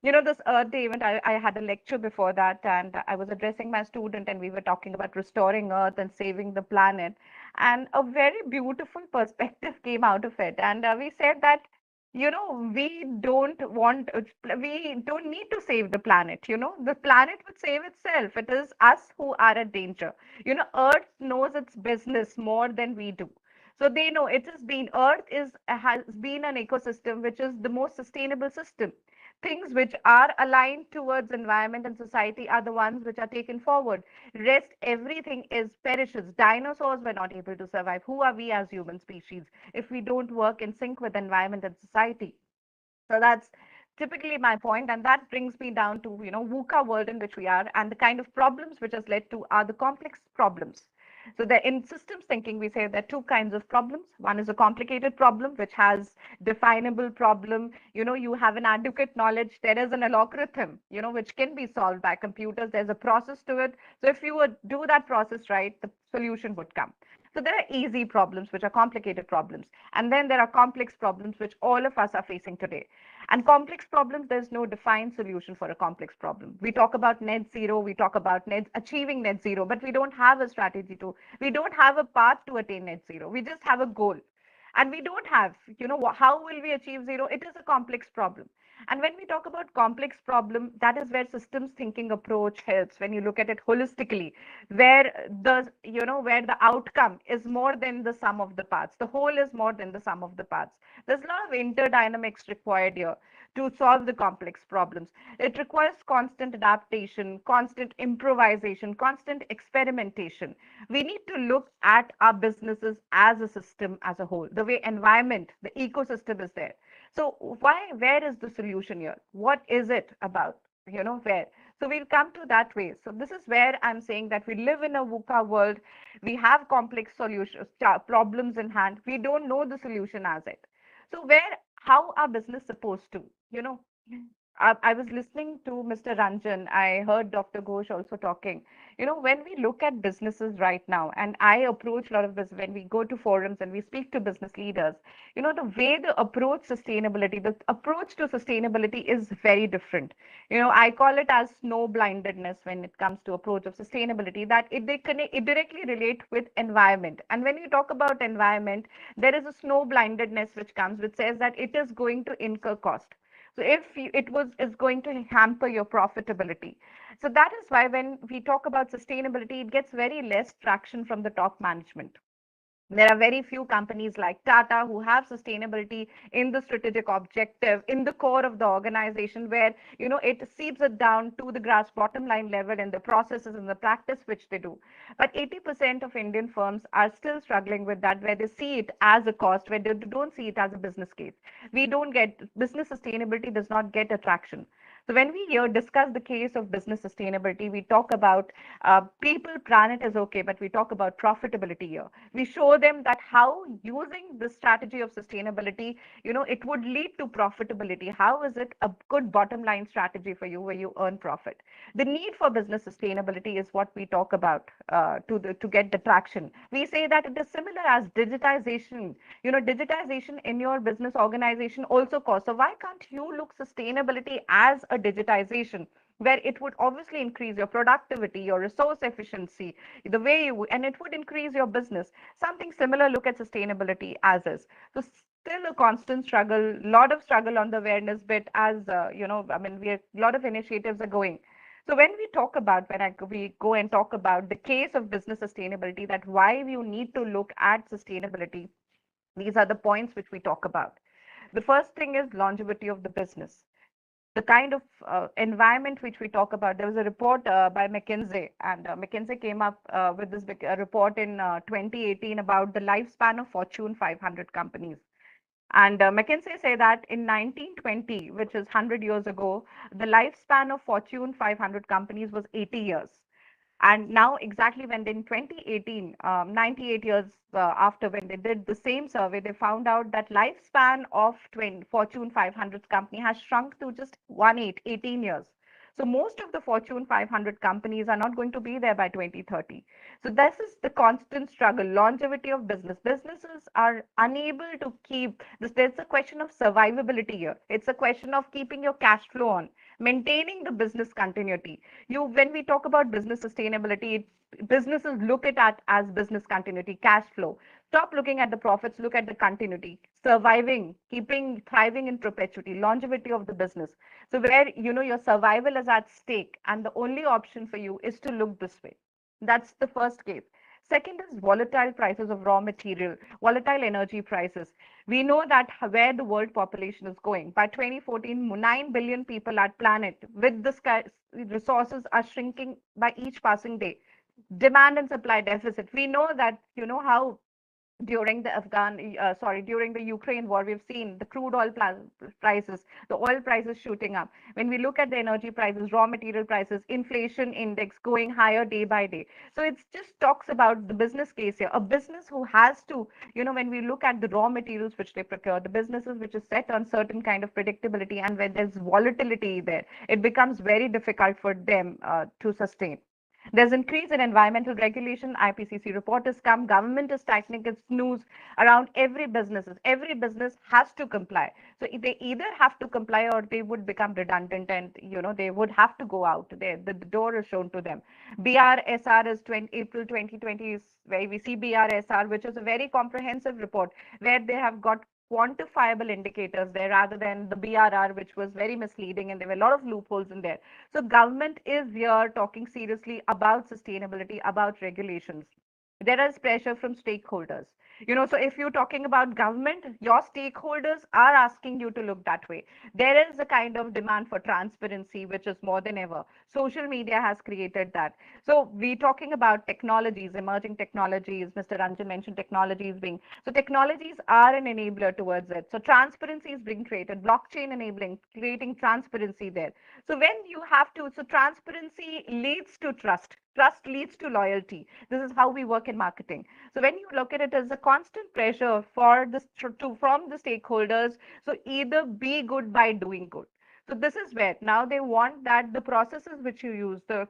Speaker 3: This Earth Day event, I had a lecture before that, and I was addressing my student, and we were talking about restoring Earth and saving the planet. And a very beautiful perspective came out of it. And we said that we don't need to save the planet. The planet would save itself. It is us who are at danger. Earth knows its business more than we do. So they know Earth has been an ecosystem which is the most sustainable system. Things which are aligned towards environment and society are the ones which are taken forward. Rest, everything is perishes. Dinosaurs were not able to survive. Who are we as human species if we don't work in sync with environment and society? So that's typically my point, and that brings me down to VUCA world in which we are, and the kind of problems which has led to are the complex problems. So in systems thinking, we say there are two kinds of problems. One is a complicated problem, which has definable problem. You have an adequate knowledge. There is an algorithm, which can be solved by computers. There's a process to it. So if you would do that process right, the solution would come. So there are easy problems, which are complicated problems. And then there are complex problems, which all of us are facing today. And complex problems, there's no defined solution for a complex problem. We talk about net zero, we talk about achieving net zero, but we don't have a strategy we don't have a path to attain net zero. We just have a goal. And we don't have, how will we achieve zero? It is a complex problem. And when we talk about complex problem, that is where systems thinking approach helps. When you look at it holistically, where the outcome is more than the sum of the parts. The whole is more than the sum of the parts. There's a lot of interdynamics required here to solve the complex problems. It requires constant adaptation, constant improvisation, constant experimentation. We need to look at our businesses as a system as a whole, the way environment, the ecosystem is there. So where is the solution here? What is it about? Where? So we'll come to that way. So this is where I'm saying that we live in a VUCA world. We have complex solutions, problems in hand. We don't know the solution as it. So how are business supposed to, I was listening to Mr. Ranjan. I heard Dr. Ghosh also talking. When we look at businesses right now, and I approach a lot of this when we go to forums and we speak to business leaders, the way the approach to sustainability is very different. I call it as snow blindedness when it comes to approach of sustainability, that it directly relate with environment. And when you talk about environment, there is a snow blindedness which comes, which says that it is going to incur cost. So if is going to hamper your profitability. So that is why when we talk about sustainability, it gets very less traction from the top management. There are very few companies like Tata who have sustainability in the strategic objective, in the core of the organization, where it seeps it down to the grass bottom line level in the processes and the practice which they do. But 80% of Indian firms are still struggling with that, where they see it as a cost, where they don't see it as a business case. We don't get business sustainability does not get attraction. So when we here discuss the case of business sustainability, we talk about people, planet is okay, but we talk about profitability here. We show them that how using the strategy of sustainability, it would lead to profitability. How is it a good bottom line strategy for you where you earn profit? The need for business sustainability is what we talk about to get the traction. We say that it is similar as digitization. Digitization in your business organization also costs. So why can't you look sustainability as a digitization, where it would obviously increase your productivity, your resource efficiency, the way and it would increase your business. Something similar, look at sustainability as is. So still a constant struggle, lot of struggle on the awareness bit, as I mean, a lot of initiatives are going. So when we talk about, we go and talk about the case of business sustainability, that why you need to look at sustainability, these are the points which we talk about. The first thing is longevity of the business. The kind of environment which we talk about. There was a report by McKinsey, and McKinsey came up with this big report in 2018 about the lifespan of Fortune 500 companies. And McKinsey say that in 1920, which is 100 years ago, the lifespan of Fortune 500 companies was 80 years. And now, exactly when in 2018, 98 years after when they did the same survey, they found out that lifespan of Fortune 500 company has shrunk to just 18 years. So most of the Fortune 500 companies are not going to be there by 2030. So this is the constant struggle, longevity of business. Businesses are unable to keep this. There's a question of survivability here. It's a question of keeping your cash flow on. maintaining the business continuity. When we talk about business sustainability, businesses look at that as business continuity, cash flow. Stop looking at the profits, look at the continuity, surviving, keeping, thriving in perpetuity, longevity of the business. So where, your survival is at stake and the only option for you is to look this way. That's the first case. Second is volatile prices of raw material, volatile energy prices. We know that where the world population is going. By 2014, 9 billion people at planet with the resources are shrinking by each passing day. Demand and supply deficit. We know that, how during the during the Ukraine war, we've seen the crude oil prices, the oil prices shooting up. When we look at the energy prices, raw material prices, inflation index going higher day by day. So it just talks about the business case here. A business who has to, when we look at the raw materials which they procure, the businesses which is set on certain kind of predictability and when there's volatility there, it becomes very difficult for them to sustain. There's increase in environmental regulation. IPCC report has come. Government is tightening its noose around every businesses. Every business has to comply. So they either have to comply or they would become redundant and they would have to go out. The door is shown to them. BRSR is April 2020 is where we see BRSR, which is a very comprehensive report where they have got quantifiable indicators there rather than the BRR, which was very misleading and there were a lot of loopholes in there. So government is here talking seriously about sustainability, about regulations. There is pressure from stakeholders. So if you're talking about government, your stakeholders are asking you to look that way. There is a kind of demand for transparency, which is more than ever. Social media has created that. So we're talking about technologies, emerging technologies. Mr. Ranjan mentioned technologies being, so technologies are an enabler towards it. So transparency is being created, blockchain enabling, creating transparency there. So when you have to, so transparency leads to trust. Trust leads to loyalty. This is how we work in marketing. So when you look at it as a constant pressure for this from the stakeholders, so either be good by doing good. So this is where now they want that the processes which you use, the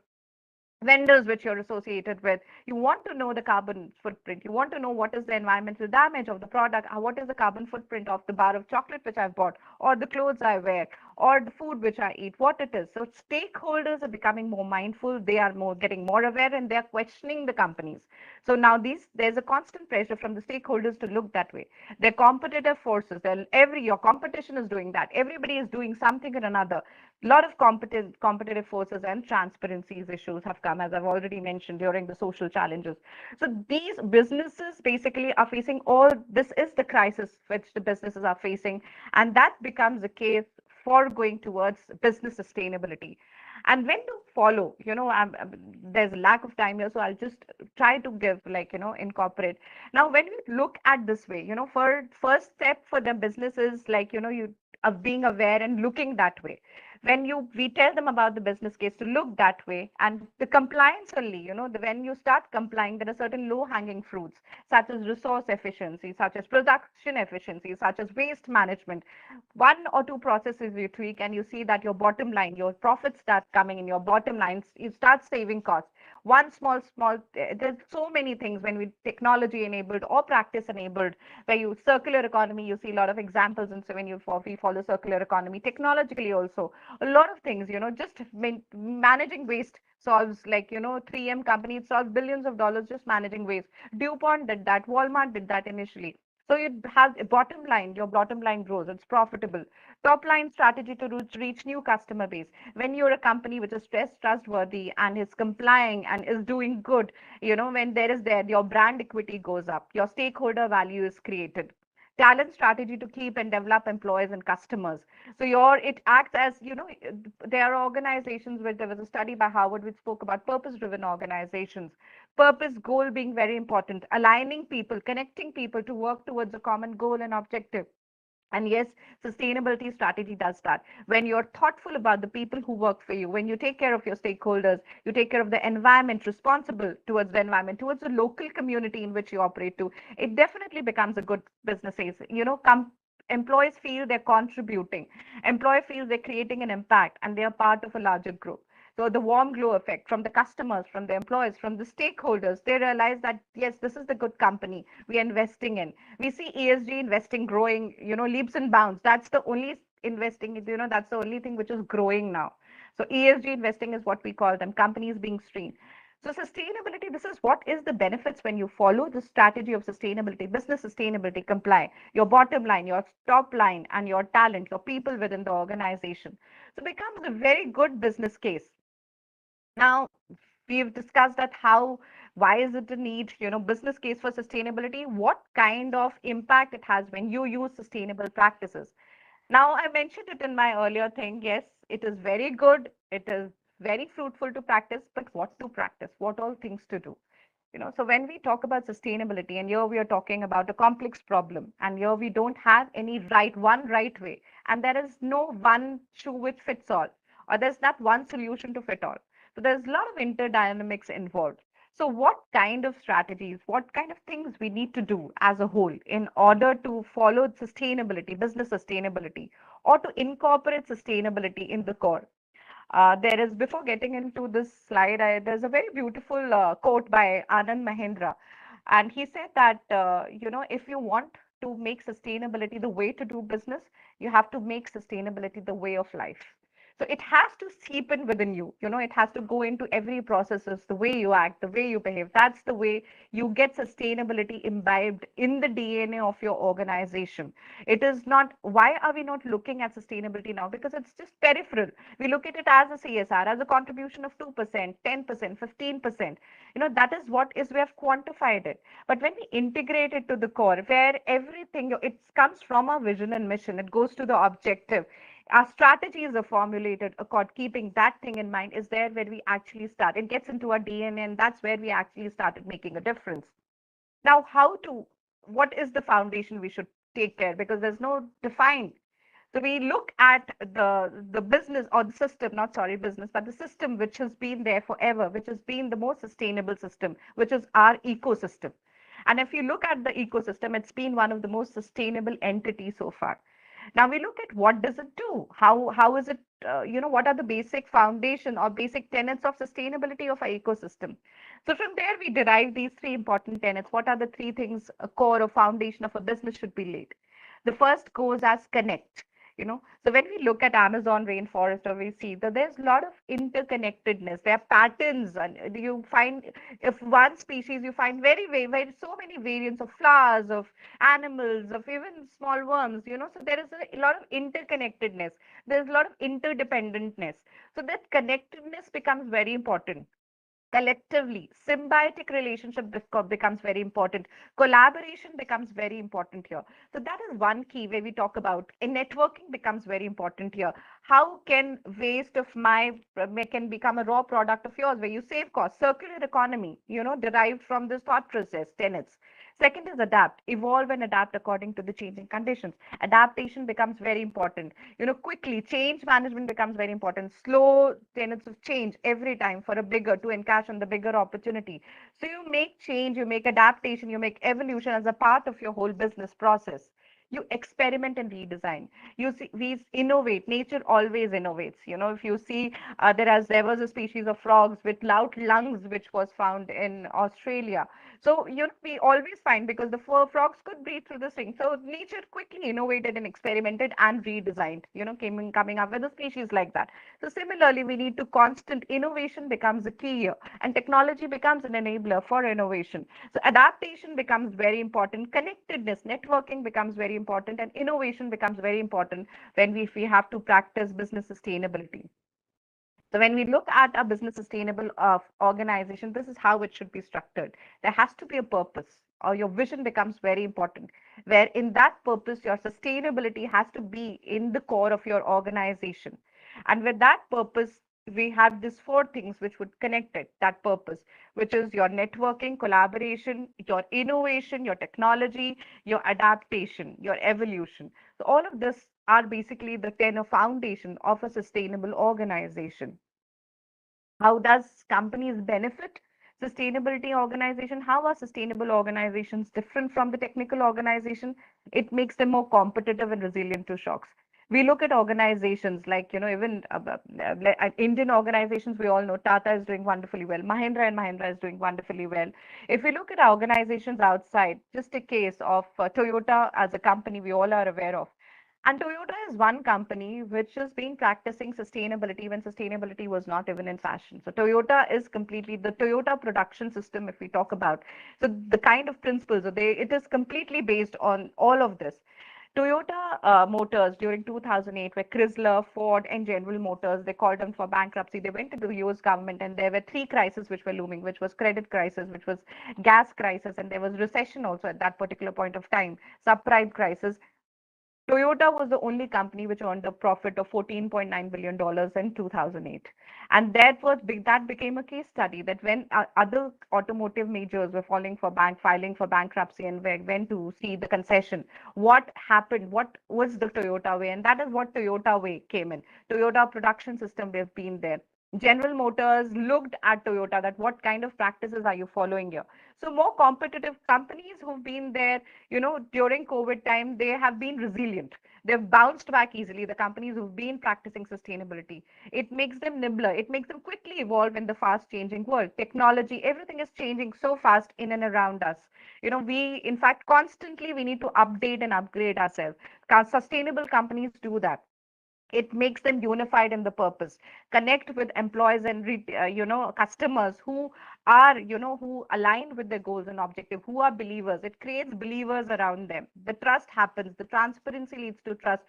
Speaker 3: vendors which you're associated with, you want to know the carbon footprint, you want to know what is the environmental damage of the product, what is the carbon footprint of the bar of chocolate which I've bought, or the clothes I wear, or the food which I eat, what it is. So stakeholders are becoming more mindful, they are getting more aware, and they are questioning the companies. So now there's a constant pressure from the stakeholders to look that way. They're competitive forces, your competition is doing that, everybody is doing something or another. A lot of competitive forces and transparencies issues have come, as I've already mentioned, during the social challenges. So these businesses basically are facing this is the crisis which the businesses are facing, and that becomes a case for going towards business sustainability. And when to follow, there's a lack of time here, so I'll just try to give, incorporate. Now, when we look at this way, for first step for the businesses, you being aware and looking that way. When we tell them about the business case to look that way, and the compliance only, when you start complying, there are certain low hanging fruits such as resource efficiency, such as production efficiency, such as waste management. One or two processes you tweak and you see that your bottom line, your profits start coming in, your bottom lines, you start saving costs. One small, there's so many things when we technology enabled or practice enabled, where you circular economy, you see a lot of examples. And so when we follow circular economy technologically also, a lot of things, just managing waste solves, 3M company, it solves billions of dollars just managing waste. DuPont did that, Walmart did that initially. So you have a bottom line, your bottom line grows, it's profitable. Top line strategy to reach new customer base. When you're a company which is trustworthy and is complying and is doing good, when your brand equity goes up, your stakeholder value is created. Talent strategy to keep and develop employees and customers. So it acts as, there are organizations where there was a study by Harvard which spoke about purpose-driven organizations. Purpose, goal being very important, aligning people, connecting people to work towards a common goal and objective. And yes, sustainability strategy does that. When you're thoughtful about the people who work for you, when you take care of your stakeholders, you take care of the environment, responsible towards the environment, towards the local community in which you operate to, it definitely becomes a good business case. Employees feel they're contributing. Employee feels they're creating an impact and they are part of a larger group. So the warm glow effect from the customers, from the employees, from the stakeholders, they realize that, yes, this is the good company we are investing in. We see ESG investing growing, leaps and bounds. That's the only investing, that's the only thing which is growing now. So ESG investing is what we call them, companies being screened. So sustainability, this is what is the benefits when you follow the strategy of sustainability, business sustainability, comply, your bottom line, your top line, and your talent, your people within the organization. So it becomes a very good business case. Now, we've discussed that how, why is it a need, business case for sustainability, what kind of impact it has when you use sustainable practices. Now, I mentioned it in my earlier thing. Yes, it is very good. It is very fruitful to practice, but what to practice? What all things to do? So when we talk about sustainability, and here we are talking about a complex problem, and here we don't have any one right way, and there is no one shoe which fits all, or there's not one solution to fit all. So there's a lot of interdynamics involved. So what kind of strategies, what kind of things we need to do as a whole in order to follow sustainability, business sustainability, or to incorporate sustainability in the core? There is, before getting into this slide, there's a very beautiful quote by Anand Mahindra. And he said that, if you want to make sustainability the way to do business, you have to make sustainability the way of life. So it has to seep in within you. It has to go into every processes, the way you act, the way you behave. That's the way you get sustainability imbibed in the DNA of your organization. It is not, why are we not looking at sustainability now? Because it's just peripheral. We look at it as a CSR, as a contribution of 2%, 10%, 15%. That is what is, we have quantified it. But when we integrate it to the core, where everything, it comes from our vision and mission, it goes to the objective. Our strategies are formulated according, keeping that thing in mind, is there where we actually start. It gets into our DNA, and that's where we actually started making a difference. Now, what is the foundation we should take care? Because there's no defined. So we look at the business, or the system, not sorry, business, but the system which has been there forever, which has been the most sustainable system, which is our ecosystem. And if you look at the ecosystem, it's been one of the most sustainable entities so far. Now we look at what does it do? How is it? What are the basic foundation or basic tenets of sustainability of our ecosystem? So from there we derive these three important tenets. What are the three things a core or foundation of a business should be laid? The first goes as connect. So when we look at Amazon rainforest, or we see that there's a lot of interconnectedness. There are patterns, and you find, if one species, you find very so many variants of flowers, of animals, of even small worms. So there is a lot of interconnectedness. There's a lot of interdependentness. So that connectedness becomes very important. Collectively, symbiotic relationship becomes very important. Collaboration becomes very important here. So that is one key where we talk about, and networking becomes very important here. How can waste of my can become a raw product of yours, where you save costs? Circular economy, derived from this thought process tenets. Second is adapt, evolve and adapt according to the changing conditions. Adaptation becomes very important. Quickly, change management becomes very important. Slow tenets of change every time for a bigger, to encash on the bigger opportunity. So you make change, you make adaptation, you make evolution as a part of your whole business process. You experiment and redesign. You see, we innovate. Nature always innovates. If you see, there was a species of frogs with loud lungs which was found in Australia. So we always find, because the frogs could breathe through the thing. So nature quickly innovated and experimented and redesigned. Coming up with a species like that. So similarly, we need to constant innovation becomes a key here, and technology becomes an enabler for innovation. So adaptation becomes very important. Connectedness, networking becomes very important, and innovation becomes very important when if we have to practice business sustainability. So when we look at a business sustainable organization, this is how it should be structured. There has to be a purpose, or your vision becomes very important, where in that purpose, your sustainability has to be in the core of your organization. And with that purpose, we have these four things which would connect it, that purpose, which is your networking, collaboration, your innovation, your technology, your adaptation, your evolution. So all of this are basically the 10 foundation of a sustainable organization. How does companies benefit sustainability organization? How are sustainable organizations different from the technical organization? It makes them more competitive and resilient to shocks. We look at organizations like, even Indian organizations, we all know Tata is doing wonderfully well. Mahindra and Mahindra is doing wonderfully well. If we look at organizations outside, just a case of Toyota as a company we all are aware of. And Toyota is one company which has been practicing sustainability when sustainability was not even in fashion. So Toyota is completely the Toyota production system, if we talk about. So the kind of principles, it is completely based on all of this. Toyota Motors during 2008, where Chrysler, Ford, and General Motors, they called them for bankruptcy. They went into the US government, and there were three crises which were looming, which was credit crisis, which was gas crisis, and there was recession also at that particular point of time, subprime crisis. Toyota was the only company which earned a profit of $14.9 billion in 2008. And that became a case study that when other automotive majors were filing for bankruptcy and went to see the concession, what happened? What was the Toyota way? And that is what Toyota way came in. Toyota production system, they've been there. General Motors looked at Toyota that what kind of practices are you following here? So more competitive companies who've been there, during COVID time, they have been resilient. They've bounced back easily. The companies who've been practicing sustainability, it makes them nimbler. It makes them quickly evolve in the fast changing world. Technology, everything is changing so fast in and around us. We, in fact, constantly we need to update and upgrade ourselves. Sustainable companies do that. It makes them unified in the purpose, connect with employees and customers who are who align with their goals and objective, who are believers. It creates believers around them. The trust happens, the transparency leads to trust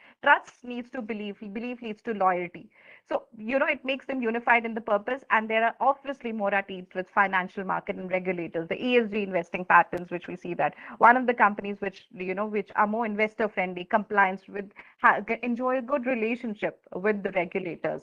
Speaker 3: leads to belief leads to loyalty. So it makes them unified in the purpose, and there are obviously more at ease with financial market and regulators, the ESG investing patterns, which we see that one of the companies which are more investor friendly, compliance with, enjoy a good relationship with the regulators.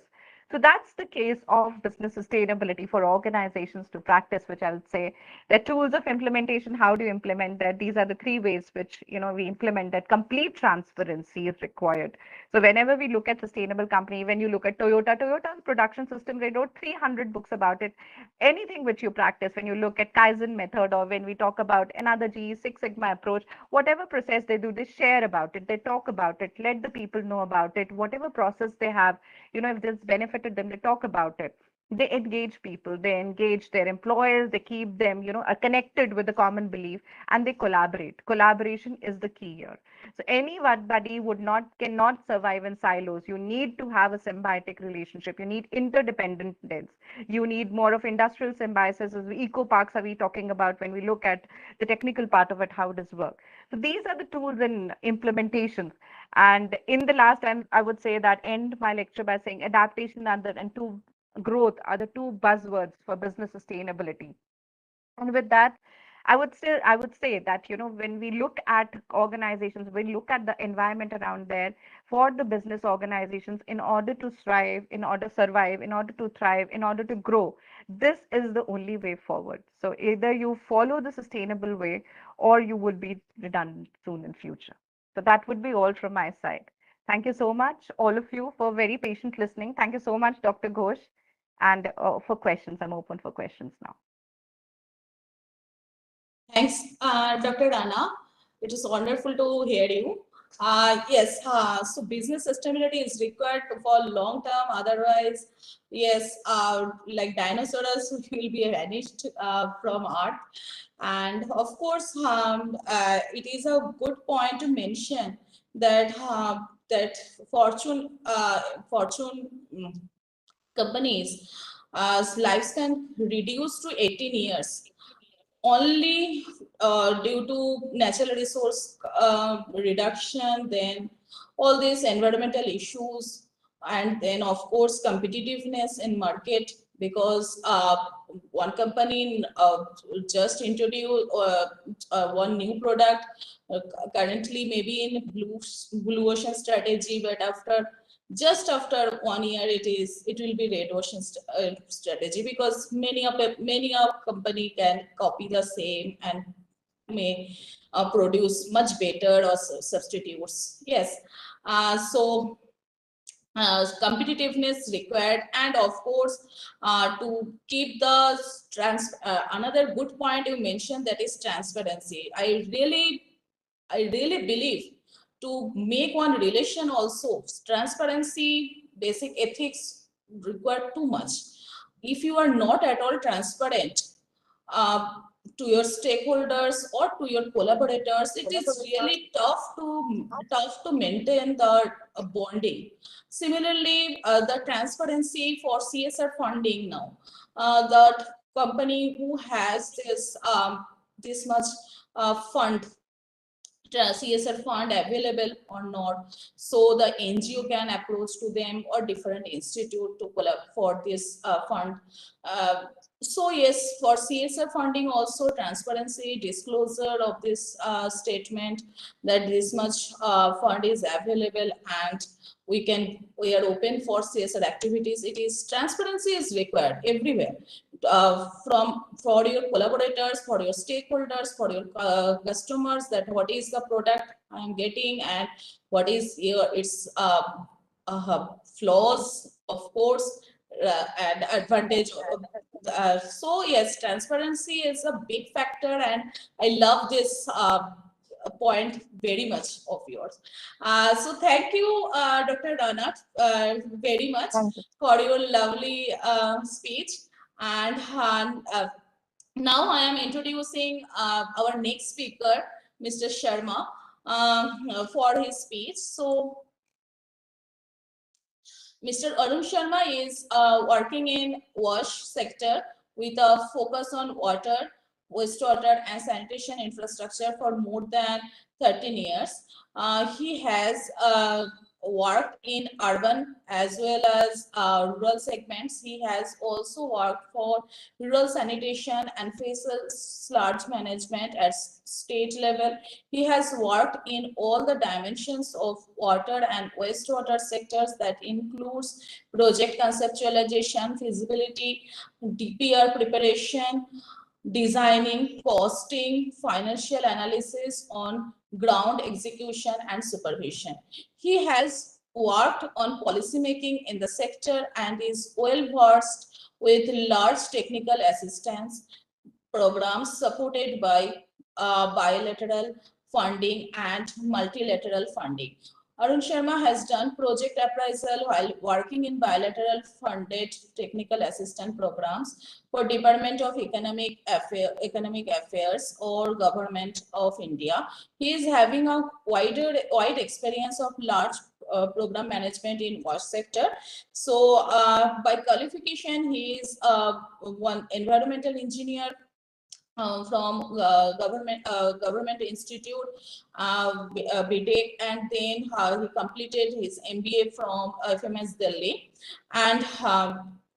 Speaker 3: So that's the case of business sustainability for organizations to practice, which I would say the tools of implementation. How do you implement that? These are the three ways which we implement that. Complete transparency is required. So whenever we look at sustainable company, when you look at Toyota's production system, they wrote 300 books about it. Anything which you practice, when you look at Kaizen method, or when we talk about another G, Six Sigma approach, whatever process they do, they share about it, they talk about it, let the people know about it, whatever process they have, if this benefited them, they talk about it. They engage people, they engage their employers, they keep them, connected with the common belief, and they collaborate. Collaboration is the key here. So anybody cannot survive in silos. You need to have a symbiotic relationship. You need interdependence. You need more of industrial symbiosis. As eco parks are we talking about when we look at the technical part of it, how does work? So these are the tools and implementations. And in the last time, I would say that end my lecture by saying adaptation and growth are the two buzzwords for business sustainability. And with that, I would say that when we look at organizations, when we look at the environment around there for the business organizations, in order to strive, in order to survive, in order to thrive, in order to grow, this is the only way forward. So either you follow the sustainable way, or you would be redundant soon in future. So that would be all from my side. Thank you so much, all of you, for very patient listening. Thank you so much, Dr. Ghosh. And for questions, I'm open for questions now.
Speaker 1: Thanks, Dr. Rana. It is wonderful to hear you. Yes, so business sustainability is required for long term. Otherwise, yes, like dinosaurs will be vanished from Earth. And of course, it is a good point to mention that Fortune companies lifespan reduced to 18 years only due to natural resource reduction, then all these environmental issues, and then of course competitiveness in market, because one company just introduced one new product currently maybe in blue ocean strategy, but after 1 year it will be red ocean strategy, because many of company can copy the same and may produce much better or substitutes. Yes, so competitiveness required, and of course to keep the another good point you mentioned, that is transparency. I really believe to make one relation also, transparency, basic ethics require too much. If you are not at all transparent, uh, to your stakeholders or to your collaborators, it is really tough to maintain the bonding. Similarly, the transparency for CSR funding now, the company who has this much fund, CSR fund available or not. So the NGO can approach to them or different institute to collect for this fund. So yes, for CSR funding also transparency, disclosure of this statement that this much fund is available and we are open for CSR activities. It is transparency is required everywhere, for your collaborators, for your stakeholders, for your customers, that what is the product I am getting and what is its flaws, of course, and advantage. So yes, transparency is a big factor, and I love this point very much of yours. So thank you, Dr. Ranat, very much
Speaker 3: Thank you.
Speaker 1: for your lovely speech. And now I am introducing our next speaker, Mr. Sharma, for his speech. So Mr. Arun Sharma is working in WASH sector with a focus on water, wastewater and sanitation infrastructure for more than 13 years. He has worked in urban as well as rural segments. He has also worked for rural sanitation and facial sludge management at state level. He has worked in all the dimensions of water and wastewater sectors, that includes project conceptualization, feasibility, DPR preparation, designing, costing, financial analysis on ground execution and supervision. He has worked on policy making in the sector and is well versed with large technical assistance programs supported by bilateral funding and multilateral funding. Arun Sharma has done project appraisal while working in bilateral funded technical assistance programs for Department of Economic Affairs or Government of India. He is having a wide experience of large program management in WASH sector. So by qualification, he is one environmental engineer from government institute, BTech, and then he completed his MBA from FMS Delhi, and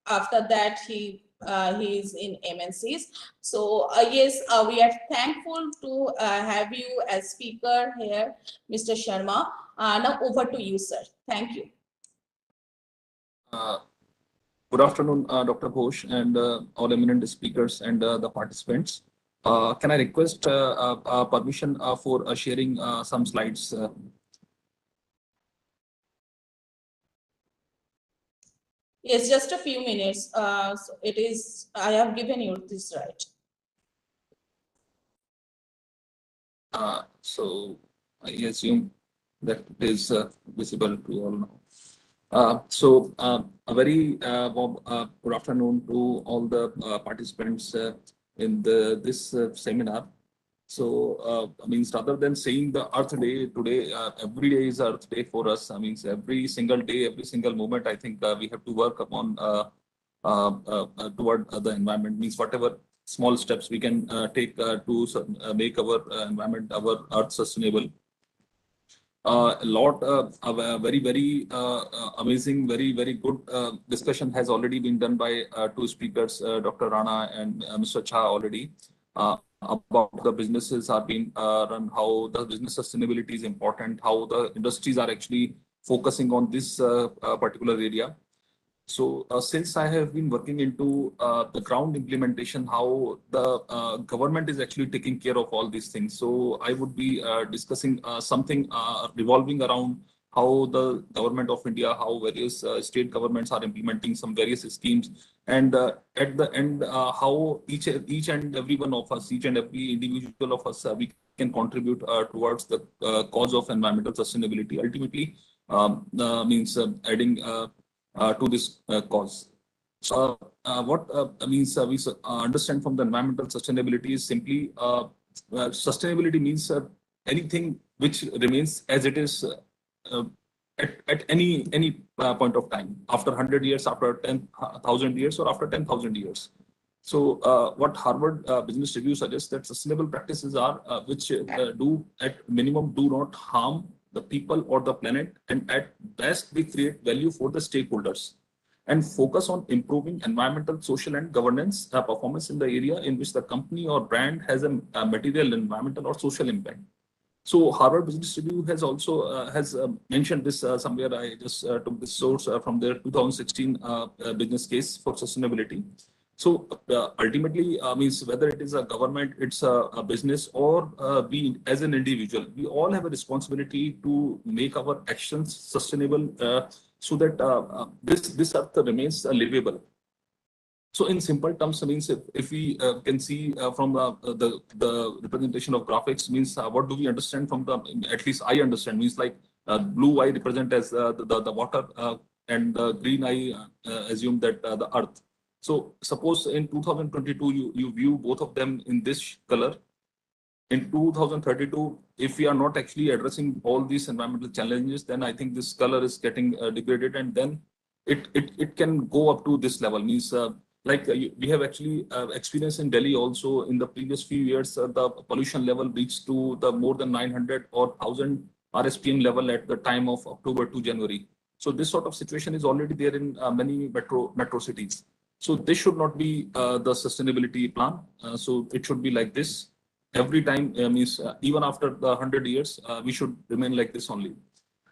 Speaker 1: after that he is in MNCs. So yes, we are thankful to have you as speaker here, Mr. Sharma. Now over to you, sir. Thank you.
Speaker 4: Good afternoon, Dr. Ghosh and all eminent speakers and the participants. Can I request permission for sharing some slides?
Speaker 1: Yes, just a few minutes. So it is, I have given you this right.
Speaker 4: So I assume that it is visible to all now. A very warm good afternoon to all the participants in this seminar. So, I mean, rather than saying the Earth Day today, every day is Earth Day for us. I mean, every single day, every single moment, I think we have to work upon toward the environment. Means whatever small steps we can take to make our environment, our Earth sustainable. A lot of very amazing, very good discussion has already been done by two speakers, Dr. Rana and Mr. Jha already, about the businesses are being run, how the business sustainability is important, how the industries are actually focusing on this particular area. So since I have been working into the ground implementation, how the government is actually taking care of all these things. So I would be discussing something revolving around how the government of India, how various state governments are implementing some various schemes, and at the end, how each and every one of us, each and every individual of us, we can contribute towards the cause of environmental sustainability. Ultimately, means adding to this cause. So what means we understand from the environmental sustainability is simply sustainability means anything which remains as it is uh, at any point of time, after 100 years, after 10,000 years, or after 10,000 years. So what Harvard Business Review suggests that sustainable practices are which do at minimum do not harm the people or the planet, and at best we create value for the stakeholders, and focus on improving environmental, social, and governance performance in the area in which the company or brand has a material environmental or social impact. So Harvard Business Review has also has mentioned this somewhere. I just took this source from their 2016 business case for sustainability. So ultimately means whether it is a government, it's a business, or we as an individual, we all have a responsibility to make our actions sustainable so that this earth remains livable. So in simple terms, means if we can see from the representation of graphics, means what do we understand from the, at least I understand, means like blue I represent as the water, and green I assume that the earth. So suppose in 2022, you view both of them in this color. In 2032, if we are not actually addressing all these environmental challenges, then I think this color is getting degraded, and then it can go up to this level. Means we have actually experienced in Delhi also in the previous few years, the pollution level reached to the more than 900 or 1000 RSPM level at the time of October to January. So this sort of situation is already there in many metro cities. So this should not be the sustainability plan. So it should be like this every time. Means even after the 100 years, we should remain like this only.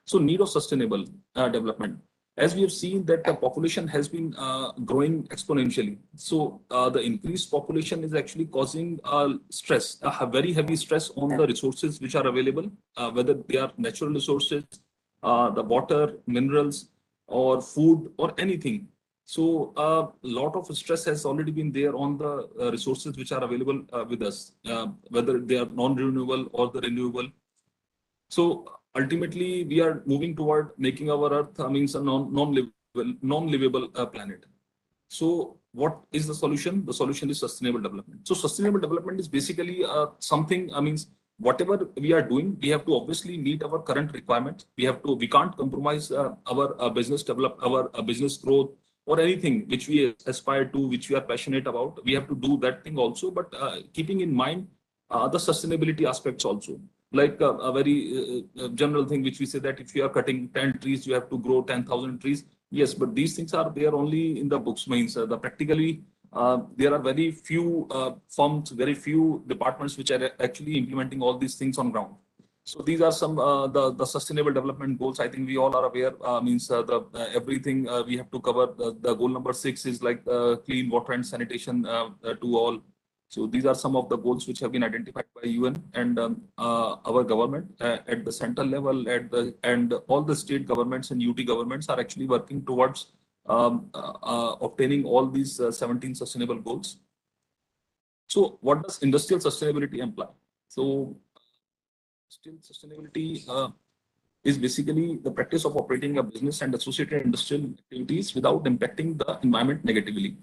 Speaker 4: So need of sustainable development. As we have seen that the population has been growing exponentially. So the increased population is actually causing stress, a very heavy stress on the resources which are available, whether they are natural resources, the water, minerals, or food, or anything. So a lot of stress has already been there on the resources which are available with us, whether they are non-renewable or the renewable. So ultimately, we are moving toward making our Earth means a non-livable planet. So what is the solution? The solution is sustainable development. So sustainable development is basically something. Means whatever we are doing, we have to obviously meet our current requirements. We can't compromise our business growth or anything which we aspire to, which we are passionate about. We have to do that thing also, but keeping in mind the sustainability aspects also. Like a very general thing which we say that if you are cutting 10 trees, you have to grow 10,000 trees. Yes, but these things are there only in the books. Means the practically there are very few firms, very few departments which are actually implementing all these things on ground. So these are some the sustainable development goals. I think we all are aware. Means everything we have to cover. The goal number 6 is like clean water and sanitation to all. So these are some of the goals which have been identified by UN and our government at the central level, and all the state governments and UT governments are actually working towards obtaining all these 17 sustainable goals. So what does industrial sustainability imply? So industrial sustainability is basically the practice of operating a business and associated industrial activities without impacting the environment negatively.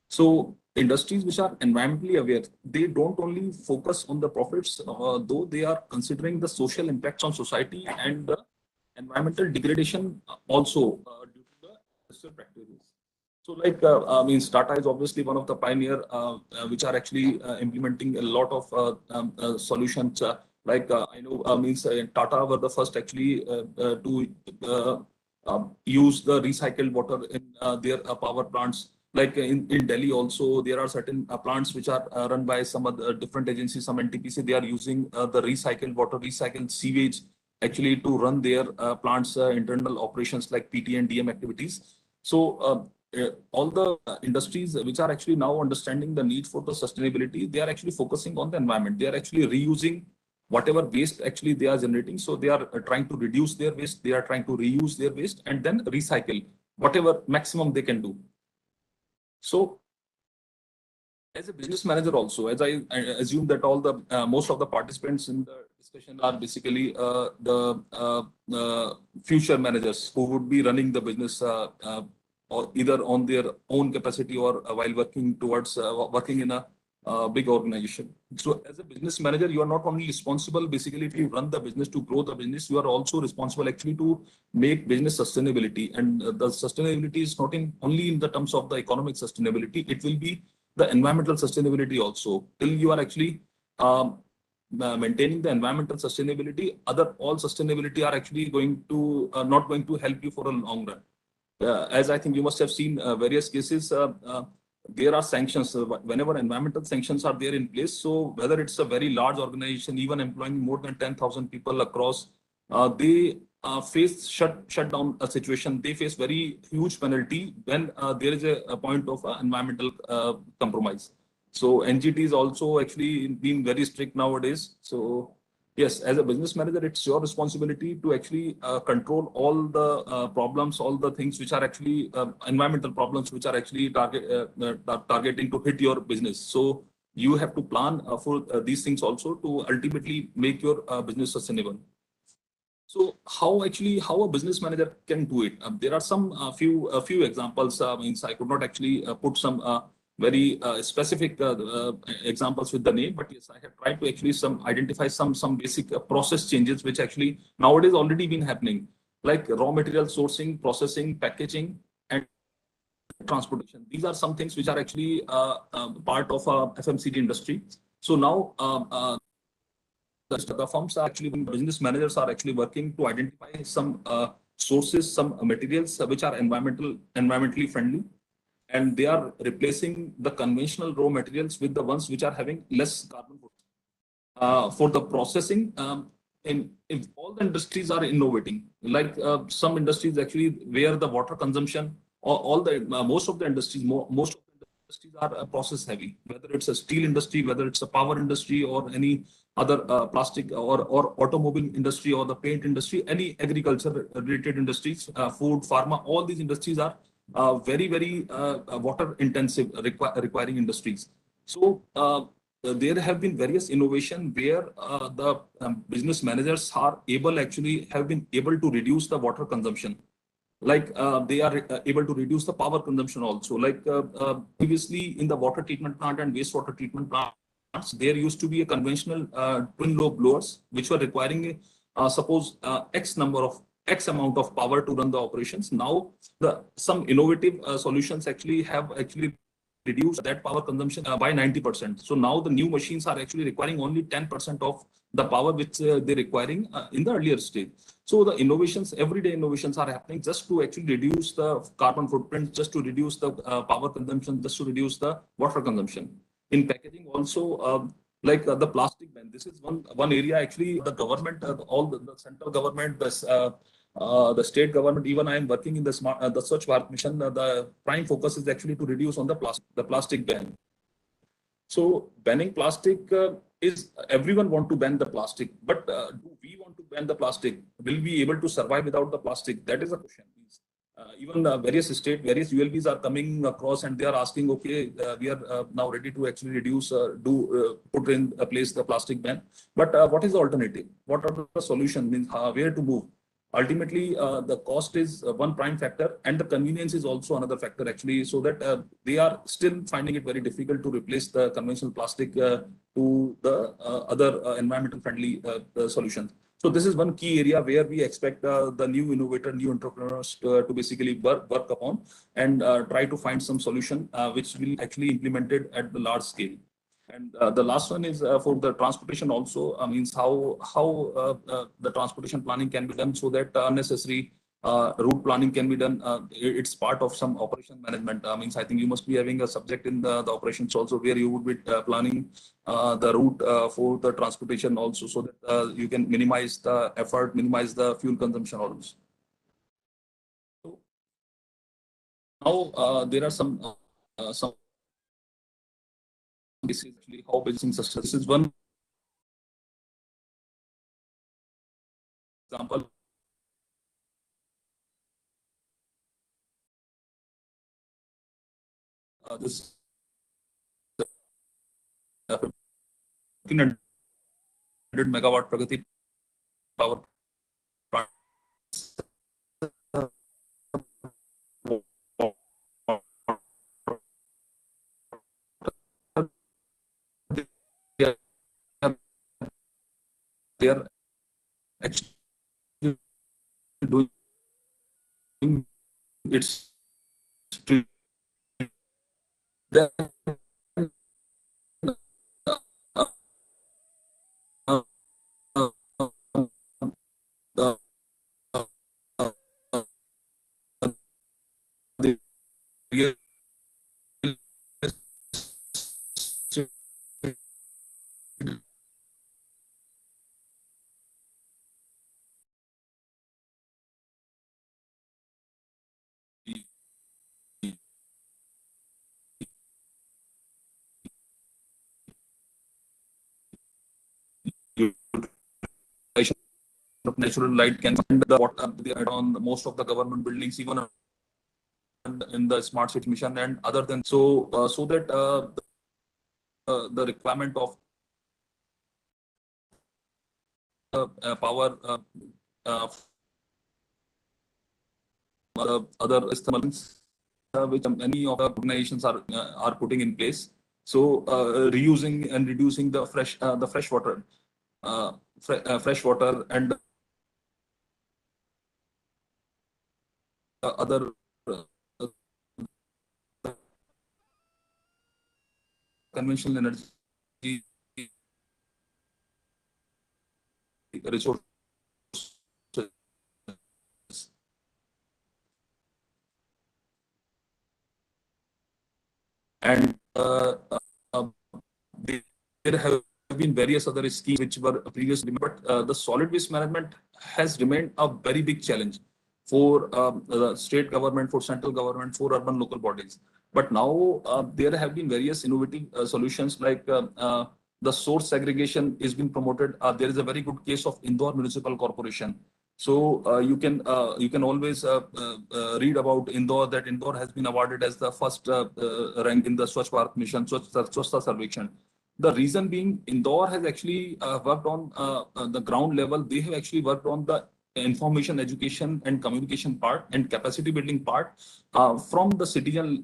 Speaker 4: So industries which are environmentally aware, they don't only focus on the profits, though they are considering the social impacts on society and the environmental degradation also due to the industrial practices. So like, means Tata is obviously one of the pioneer which are actually implementing a lot of solutions. I know means Tata were the first actually to use the recycled water in their power plants. Like in Delhi also, there are certain plants which are run by some other different agencies, some NTPC, they are using the recycled water, recycled sewage actually to run their plants internal operations like PT and DM activities. So all the industries which are actually now understanding the need for the sustainability, they are actually focusing on the environment. They are actually reusing whatever waste actually they are generating. So they are trying to reduce their waste, they are trying to reuse their waste and then recycle whatever maximum they can do. So as a business manager also, as I assume that all the most of the participants in the discussion are basically the future managers who would be running the business or either on their own capacity or while working towards working in a big organization. So as a business manager, you are not only responsible basically to run the business, to grow the business, you are also responsible actually to make business sustainability. And the sustainability is not in only in the terms of the economic sustainability, it will be the environmental sustainability also. Till you are actually maintaining the environmental sustainability, other all sustainability are actually going to not going to help you for a long run. As I think you must have seen various cases, there are sanctions whenever environmental sanctions are there in place. So whether it's a very large organization, even employing more than 10,000 people across, they face shutdown situation. They face very huge penalty when there is a point of environmental compromise. So NGT is also actually being very strict nowadays. So yes, as a business manager, it's your responsibility to actually control all the problems, all the things which are actually environmental problems, which are actually targeting to hit your business. So you have to plan for these things also to ultimately make your business sustainable. So how a business manager can do it? There are some few examples. Means I could not actually put some very specific examples with the name, but yes, I have tried to actually identify some basic process changes which actually nowadays already been happening, like raw material sourcing, processing, packaging, and transportation. These are some things which are actually part of FMCG industry. So now the firms are actually, business managers are actually working to identify some sources, some materials which are environmentally friendly, and they are replacing the conventional raw materials with the ones which are having less carbon footprint. For the processing, if all the industries are innovating, like some industries actually where the water consumption, or all the most of the industries, most of the industries are process heavy, whether it's a steel industry, whether it's a power industry, or any other plastic or automobile industry, or the paint industry, any agriculture related industries, food, pharma, all these industries are very water intensive requiring industries. So there have been various innovation where the business managers are have been able to reduce the water consumption. Like they are able to reduce the power consumption also. Like previously in the water treatment plant and wastewater treatment plants, there used to be a conventional twin lobe blowers which were requiring suppose X amount of power to run the operations. Now some innovative solutions have reduced that power consumption by 90%. So now the new machines are actually requiring only 10% of the power which they're requiring in the earlier stage. So the innovations, everyday innovations are happening just to actually reduce the carbon footprint, just to reduce the power consumption, just to reduce the water consumption. In packaging also, like the plastic ban. This is one area actually the government, all the central government, the state government, even I am working in the Swachh Bharat mission. The prime focus is actually to reduce on the plastic ban. So banning plastic is everyone want to ban the plastic, but do we want to ban the plastic? Will we be able to survive without the plastic? That is a question. Even various various ULBs are coming across and they are asking, okay, we are now ready to actually reduce, put in place the plastic ban. But what is the alternative? What are the solutions? Means where to move? Ultimately, the cost is one prime factor, and the convenience is also another factor actually, so that they are still finding it very difficult to replace the conventional plastic to the other environmental friendly solutions. So this is one key area where we expect the new innovator, new entrepreneurs to basically work upon and try to find some solution which will actually implemented at the large scale. And the last one is for the transportation also, means how the transportation planning can be done so that unnecessary route planning can be done. It's part of some operation management. Means I think you must be having a subject in the operations also where you would be planning the route for the transportation also, so that you can minimize the effort, minimize the fuel consumption also. So now there are some this is actually how building success. This is one example. This 1500 megawatt Pragati power plant they are actually doing its then uh, uh, uh, the real estate utilization of natural light can find the water on most of the government buildings, even in the smart city mission and other than so that the requirement of power uh, other instruments which many of the organizations are putting in place. So reusing and reducing the fresh water, fresh water and other conventional energy resources. And there have been various other schemes which were previously, but the solid waste management has remained a very big challenge for the state government, for central government, for urban local bodies. But now there have been various innovative solutions like the source segregation is being promoted. There is a very good case of Indore Municipal Corporation. So you can always read about Indore, that Indore has been awarded as the first rank in the Swachh Bharat Mission, Swachhta Sarvekshan. The reason being, Indore has actually worked on the ground level. They have actually worked on the information, education, and communication part and capacity building part from the citizen,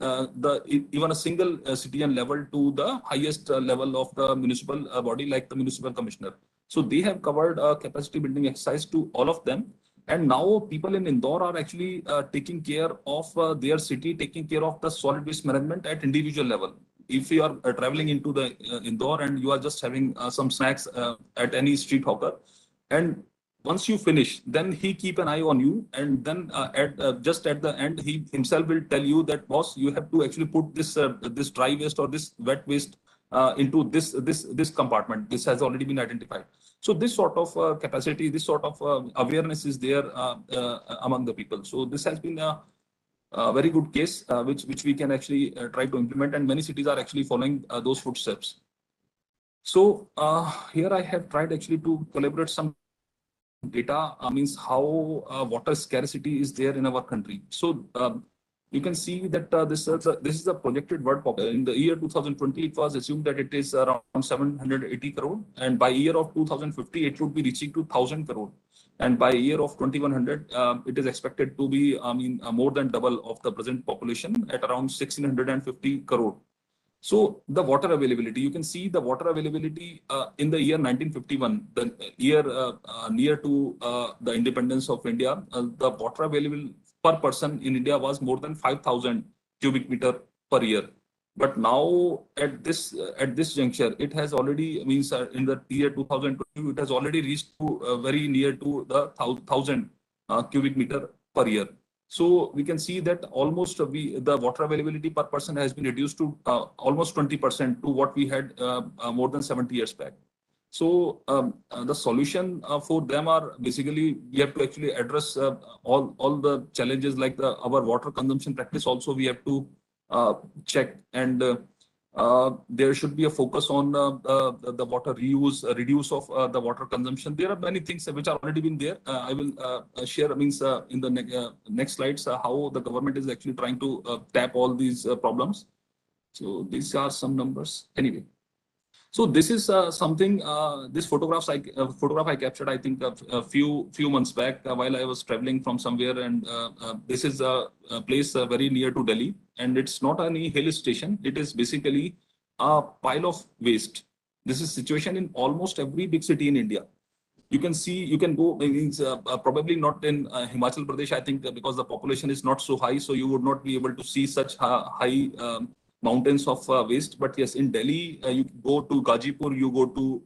Speaker 4: even a single citizen level to the highest level of the municipal body, like the municipal commissioner. So they have covered capacity building exercise to all of them. And now people in Indore are actually taking care of their city, taking care of the solid waste management at individual level. If you are traveling into the Indore and you are just having some snacks at any street hawker, and once you finish, then he keep an eye on you, and then just at the end, he himself will tell you that, boss, you have to actually put this dry waste or this wet waste into this compartment. This has already been identified. So this sort of capacity, this sort of awareness is there among the people. So this has been a very good case which we can actually try to implement, and many cities are actually following those footsteps. So here I have tried actually to collaborate some data, means how water scarcity is there in our country. So you can see that this is the projected world population. In the year 2020, it was assumed that it is around 780 crore, and by year of 2050, it would be reaching to 1,000 crore. And by year of 2100, it is expected to be, more than double of the present population at around 1650 crore. So the water availability, you can see the water availability in the year 1951, the year near to the independence of India, the water available per person in India was more than 5,000 cubic meter per year. But now at this juncture, it has already, means in the year 2022, it has already reached to very near to the 1,000 cubic meter per year. So we can see that almost the water availability per person has been reduced to almost 20% to what we had more than 70 years back. So the solution for them are basically, we have to actually address all the challenges, like our water consumption practice also we have to check, and there should be a focus on the water reuse, reduce of the water consumption. There are many things which are already been there. I will share, means in the next slides, how the government is actually trying to tap all these problems. So these are some numbers. Anyway, so this is something. This photograph I captured, I think, a few months back while I was traveling from somewhere, and this is a place very near to Delhi, and it's not any hill station. It is basically a pile of waste. This is situation in almost every big city in India. You can see, you can go, means probably not in Himachal Pradesh, I think, because the population is not so high, so you would not be able to see such high mountains of waste. But yes, in Delhi, you go to Gazipur, you go to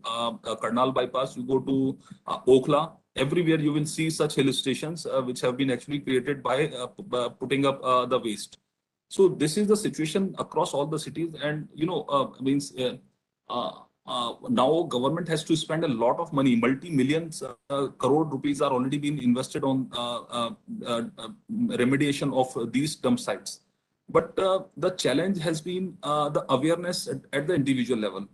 Speaker 4: Karnal bypass, you go to Okhla. Everywhere you will see such hill stations which have been actually created by putting up the waste. So this is the situation across all the cities, and means now government has to spend a lot of money, multi-millions crore rupees are already been invested on remediation of these dump sites. But the challenge has been the awareness at the individual level.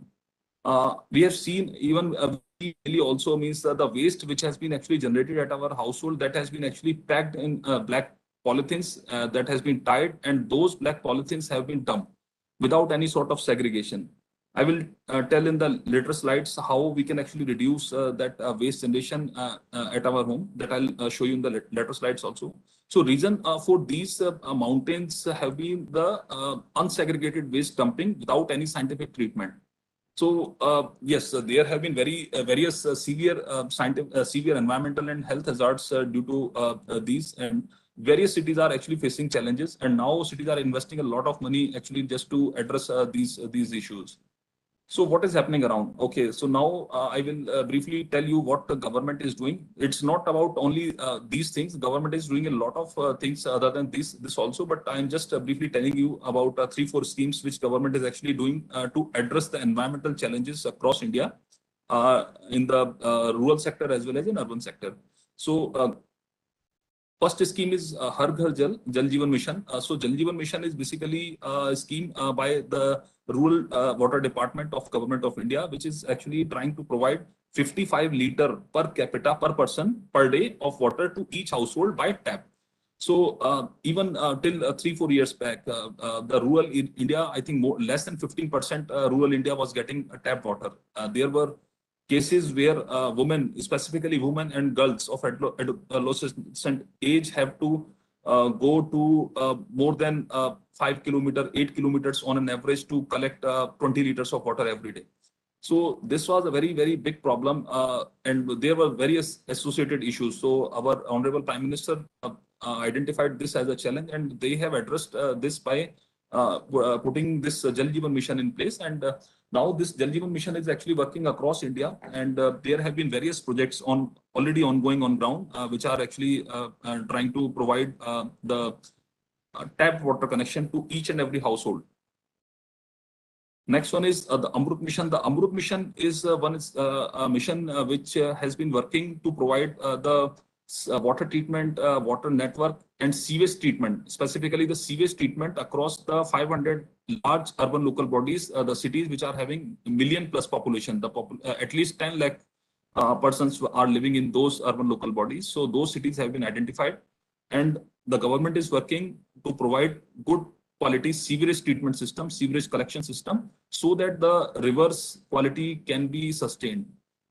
Speaker 4: We have seen even really also means that the waste which has been actually generated at our household, that has been actually packed in black polythenes that has been tied, and those black polythenes have been dumped without any sort of segregation. I will tell in the later slides how we can actually reduce that waste generation at our home. That I'll show you in the later slides also. So reason for these mountains have been the unsegregated waste dumping without any scientific treatment. So yes, there have been various severe environmental and health hazards due to these, and various cities are actually facing challenges, and now cities are investing a lot of money actually just to address these issues. So what is happening around? Okay, so now I will briefly tell you what the government is doing. It's not about only these things. Government is doing a lot of things other than this also, but I'm just briefly telling you about 3-4 schemes which government is actually doing to address the environmental challenges across India in the rural sector as well as in urban sector. So first scheme is Har Ghar Jal Jeevan Mission. So Jal Jeevan Mission is basically a scheme by the Rural Water Department of Government of India, which is actually trying to provide 55 liter per capita per person per day of water to each household by tap. So even till 3-4 years back, the rural in India, I think less than 15% rural India was getting tap water. There were cases where women, specifically women and girls of adolescent age, have to go to more than 5 kilometers, 8 kilometers on an average to collect 20 liters of water every day. So this was a very, very big problem, and there were various associated issues. So our Honorable Prime Minister identified this as a challenge, and they have addressed this by putting this Jal Jeevan Mission in place. And now this Jal Jeevan Mission is actually working across India, and there have been various projects already ongoing on ground, which are actually trying to provide the tap water connection to each and every household. Next one is the Amrut Mission. The Amrut Mission is a mission which has been working to provide the water treatment, water network, and sewage treatment, specifically the sewage treatment across the 500 large urban local bodies, the cities which are having million plus population. At least 10 lakh persons are living in those urban local bodies. So those cities have been identified, and the government is working to provide good quality sewerage treatment system, sewerage collection system, so that the river's quality can be sustained.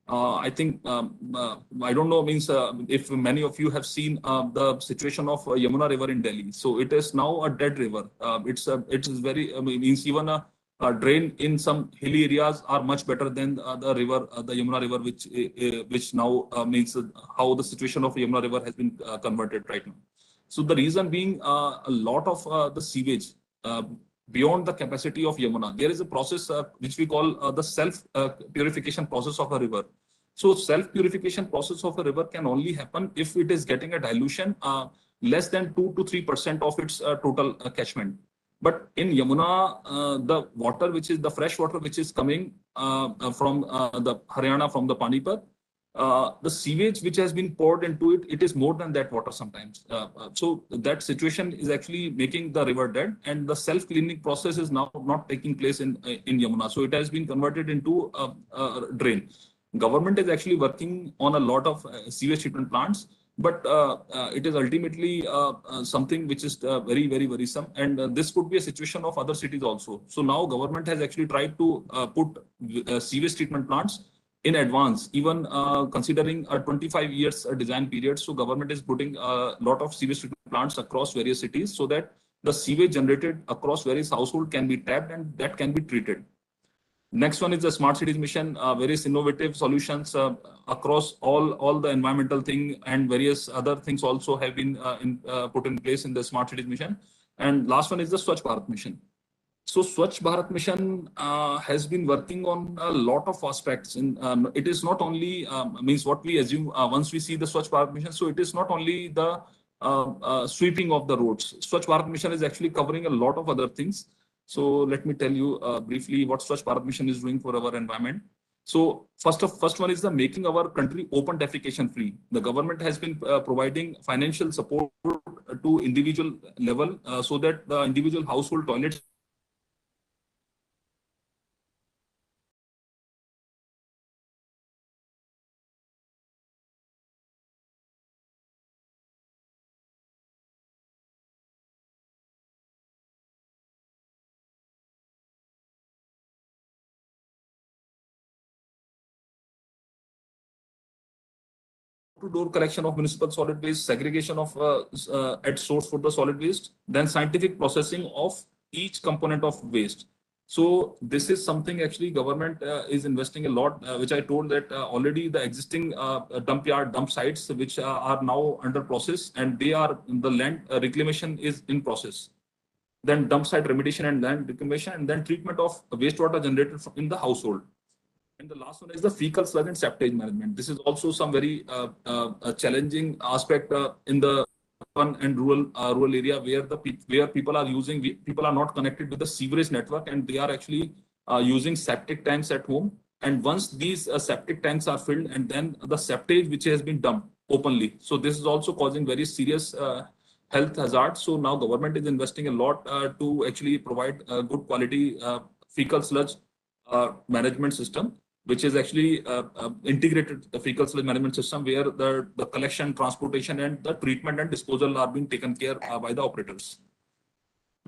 Speaker 4: I think, I don't know, means if many of you have seen the situation of Yamuna River in Delhi. So it is now a dead river. It is very, means even a drain in some hilly areas are much better than the river, the Yamuna River, which now means how the situation of Yamuna River has been converted right now. So the reason being a lot of the sewage beyond the capacity of Yamuna. There is a process which we call the self-purification process of a river. So self-purification process of a river can only happen if it is getting a dilution less than 2 to 3% of its total catchment. But in Yamuna, the water, which is the fresh water, which is coming from the Haryana, from the Panipat, the sewage which has been poured into it, it is more than that water sometimes. So that situation is actually making the river dead, and the self-cleaning process is now not taking place in Yamuna. So it has been converted into a drain. Government is actually working on a lot of sewage treatment plants, but it is ultimately something which is very, very worrisome. And this could be a situation of other cities also. So now government has actually tried to put sewage treatment plants in advance, even considering a 25 years design period. So government is putting a lot of sewage treatment plants across various cities, so that the sewage generated across various households can be tapped and that can be treated. Next one is the smart cities mission, various innovative solutions across all the environmental thing, and various other things also have been put in place in the smart cities mission. And last one is the Swachh Bharat mission. So Swachh Bharat mission has been working on a lot of aspects. It is not only means what we assume once we see the Swachh Bharat mission. So it is not only the sweeping of the roads. Swachh Bharat mission is actually covering a lot of other things. So let me tell you briefly what Swachh Bharat mission is doing for our environment. So first one is the making our country open defecation free. The government has been providing financial support to individual level so that the individual household toilets to-door collection of municipal solid waste, segregation of at source for the solid waste, then scientific processing of each component of waste. So this is something actually government is investing a lot, which I told that already the existing dump sites which are now under process, and they are the land reclamation is in process. Then dump site remediation and land reclamation, and then treatment of wastewater generated in the household. And the last one is the fecal sludge and septage management. This is also some very challenging aspect in the urban and rural area where people are not connected with the sewerage network, and they are actually using septic tanks at home. And once these septic tanks are filled, and then the septage which has been dumped openly, so this is also causing very serious health hazards. So now government is investing a lot to actually provide good quality fecal sludge management system, which is actually integrated fecal sludge management system, where the collection, transportation, and the treatment and disposal are being taken care by the operators.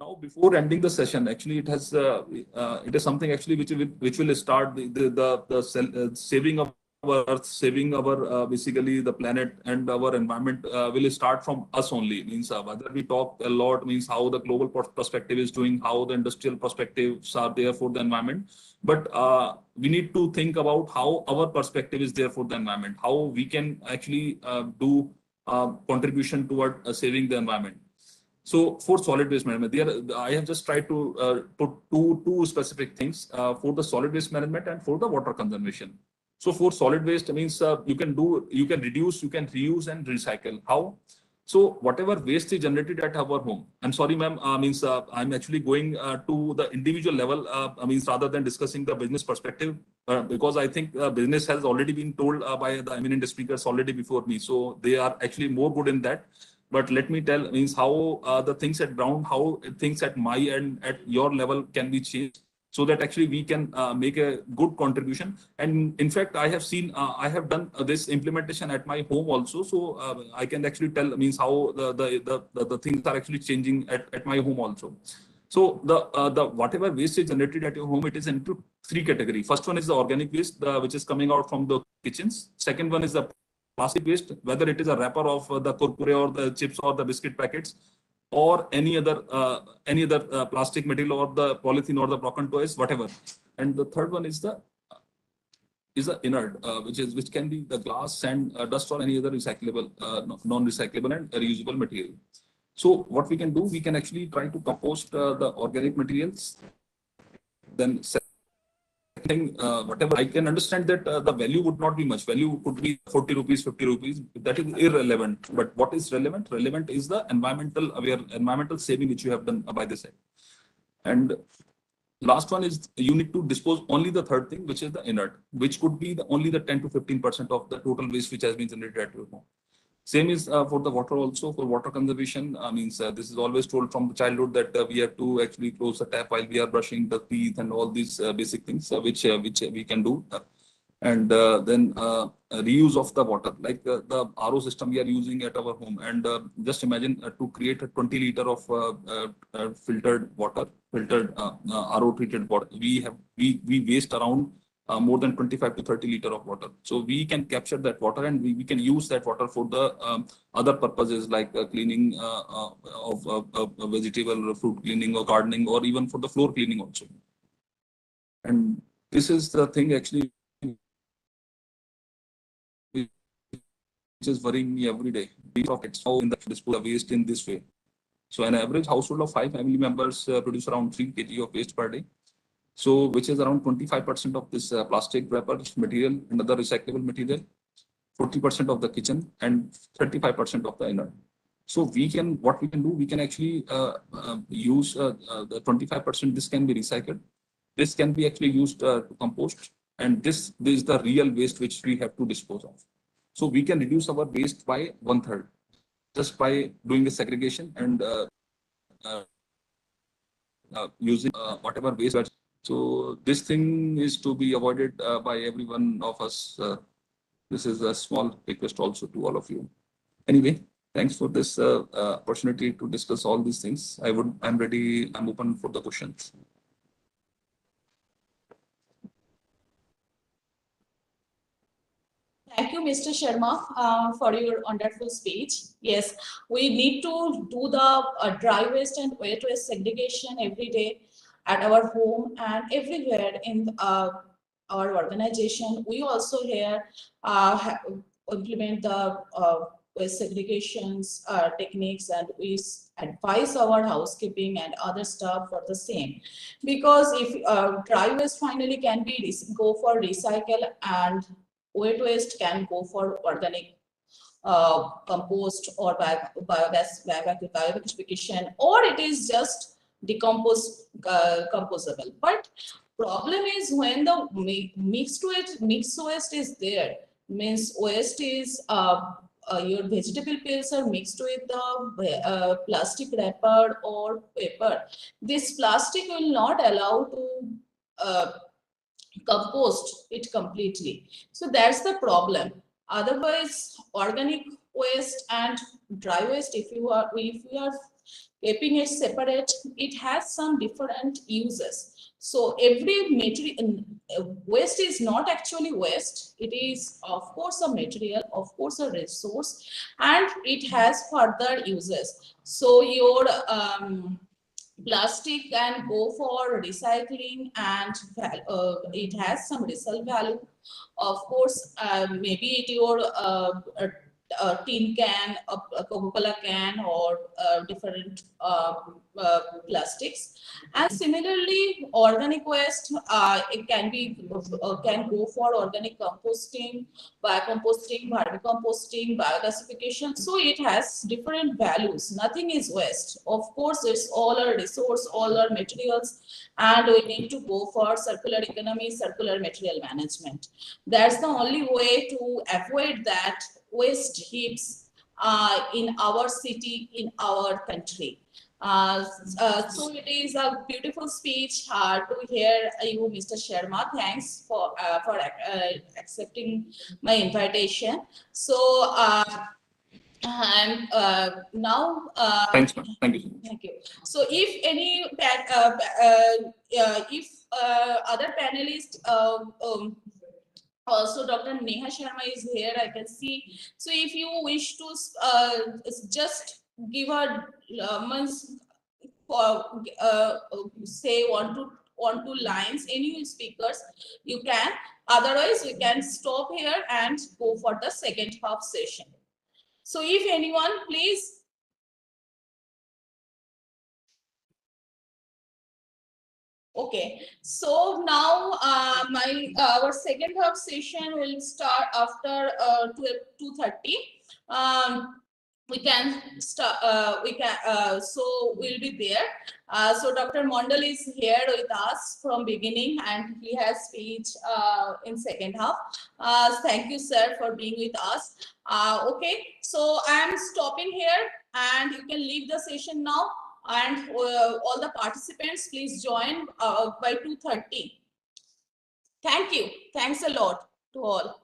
Speaker 4: Now, before ending the session, actually, it is something actually which will start the saving of our Earth, saving our basically the planet and our environment will start from us only. Means whether we talk a lot, means how the global perspective is doing, how the industrial perspectives are there for the environment, but we need to think about how our perspective is there for the environment, how we can actually do contribution toward saving the environment. So for solid waste management, I have just tried to put two specific things for the solid waste management and for the water conservation. So for solid waste means you can reduce, you can reuse and recycle. How? So whatever waste is generated at our home, I'm sorry, ma'am, means I'm actually going to the individual level, means rather than discussing the business perspective, because I think business has already been told by the eminent speakers already before me. So they are actually more good in that. But let me tell means how the things at ground, how things at my end, at your level can be changed, so that actually we can make a good contribution. And in fact, I have seen, I have done this implementation at my home also. So I can actually tell means how the things are actually changing at my home also. So the whatever waste is generated at your home, it is into three categories. First one is the organic waste, which is coming out from the kitchens. Second one is the plastic waste, whether it is a wrapper of the kurkure or the chips or the biscuit packets, or any other plastic material or the polythene or the broken toys, whatever. And the third one is the inert, which can be the glass, sand, dust, or any other recyclable, non-recyclable and reusable material. So what we can do, we can actually try to compost the organic materials. Then whatever, I can understand that the value would not be much. Value could be 40 rupees, 50 rupees. That is irrelevant. But what is relevant? Relevant is the environmental saving which you have done by this side. And last one is you need to dispose only the third thing, which is the inert, which could be only the 10 to 15% of the total waste which has been generated at your home. Same is for the water also. For water conservation, means this is always told from the childhood that we have to actually close the tap while we are brushing the teeth and all these basic things which we can do. And then reuse of the water, like the RO system we are using at our home. And just imagine to create a 20 liter of filtered RO treated water, we waste around more than 25 to 30 liter of water. So we can capture that water, and we can use that water for the other purposes, like cleaning of vegetable, fruit cleaning, or gardening, or even for the floor cleaning also. And this is the thing actually which is worrying me every day. It's how in the dispose of waste in this way. So an average household of 5 family members produce around 3 kg of waste per day. So which is around 25% of this plastic wrapper material and other recyclable material, 40% of the kitchen, and 35% of the inner. So what we can do, we can actually use the 25%. This can be recycled. This can be actually used to compost, and this is the real waste which we have to dispose of. So we can reduce our waste by 1/3 just by doing the segregation and uh, using whatever waste. So this thing is to be avoided by every one of us. This is a small request also to all of you. Anyway, thanks for this opportunity to discuss all these things. I'm ready. I'm open for the questions.
Speaker 1: Thank you, Mr. Sharma, for your wonderful speech. Yes, we need to do the dry waste and wet waste segregation every day at our home and everywhere in our organization. We also here implement the waste segregations techniques, and we advise our housekeeping and other stuff for the same. Because if dry waste finally can be go for recycle, and wet waste can go for organic compost or biogasification, or it is just composable. But problem is when the mixed waste is there, means waste is your vegetable peels are mixed with the plastic wrapper or paper. This plastic will not allow to compost it completely. So that's the problem. Otherwise, organic waste and dry waste, if you are keeping it separate, it has some different uses. So every material waste is not actually waste. It is of course a material, of course a resource, and it has further uses. So your plastic can go for recycling, and it has some resale value. Of course, maybe it your tin can, a Coca-Cola can, or different plastics. And similarly, organic waste, it can go for organic composting, biocomposting, vermicomposting, biogasification. So it has different values. Nothing is waste. Of course, it's all our resource, all our materials, and we need to go for circular economy, circular material management. That's the only way to avoid that waste heaps in our city, in our country. So it is a beautiful speech to hear you, Mr. Sharma. Thanks for accepting my invitation. So I'm now.
Speaker 4: Thanks, ma'am. Thank you.
Speaker 1: Thank you. So if any if other panelists also Dr. Neha Sharma is here, I can see. So if you wish to just give a say one two lines, any speakers, you can. Otherwise, we can stop here and go for the second half session. So if anyone, please. Okay, so now our second half session will start after 2:30. We can start. So we'll be there. So Dr. Mondal is here with us from beginning, and he has speech in second half. Thank you, sir, for being with us. Okay, so I am stopping here, and you can leave the session now. And all the participants, please join by 2:30. Thank you. Thanks a lot to all.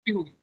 Speaker 5: भी होगी।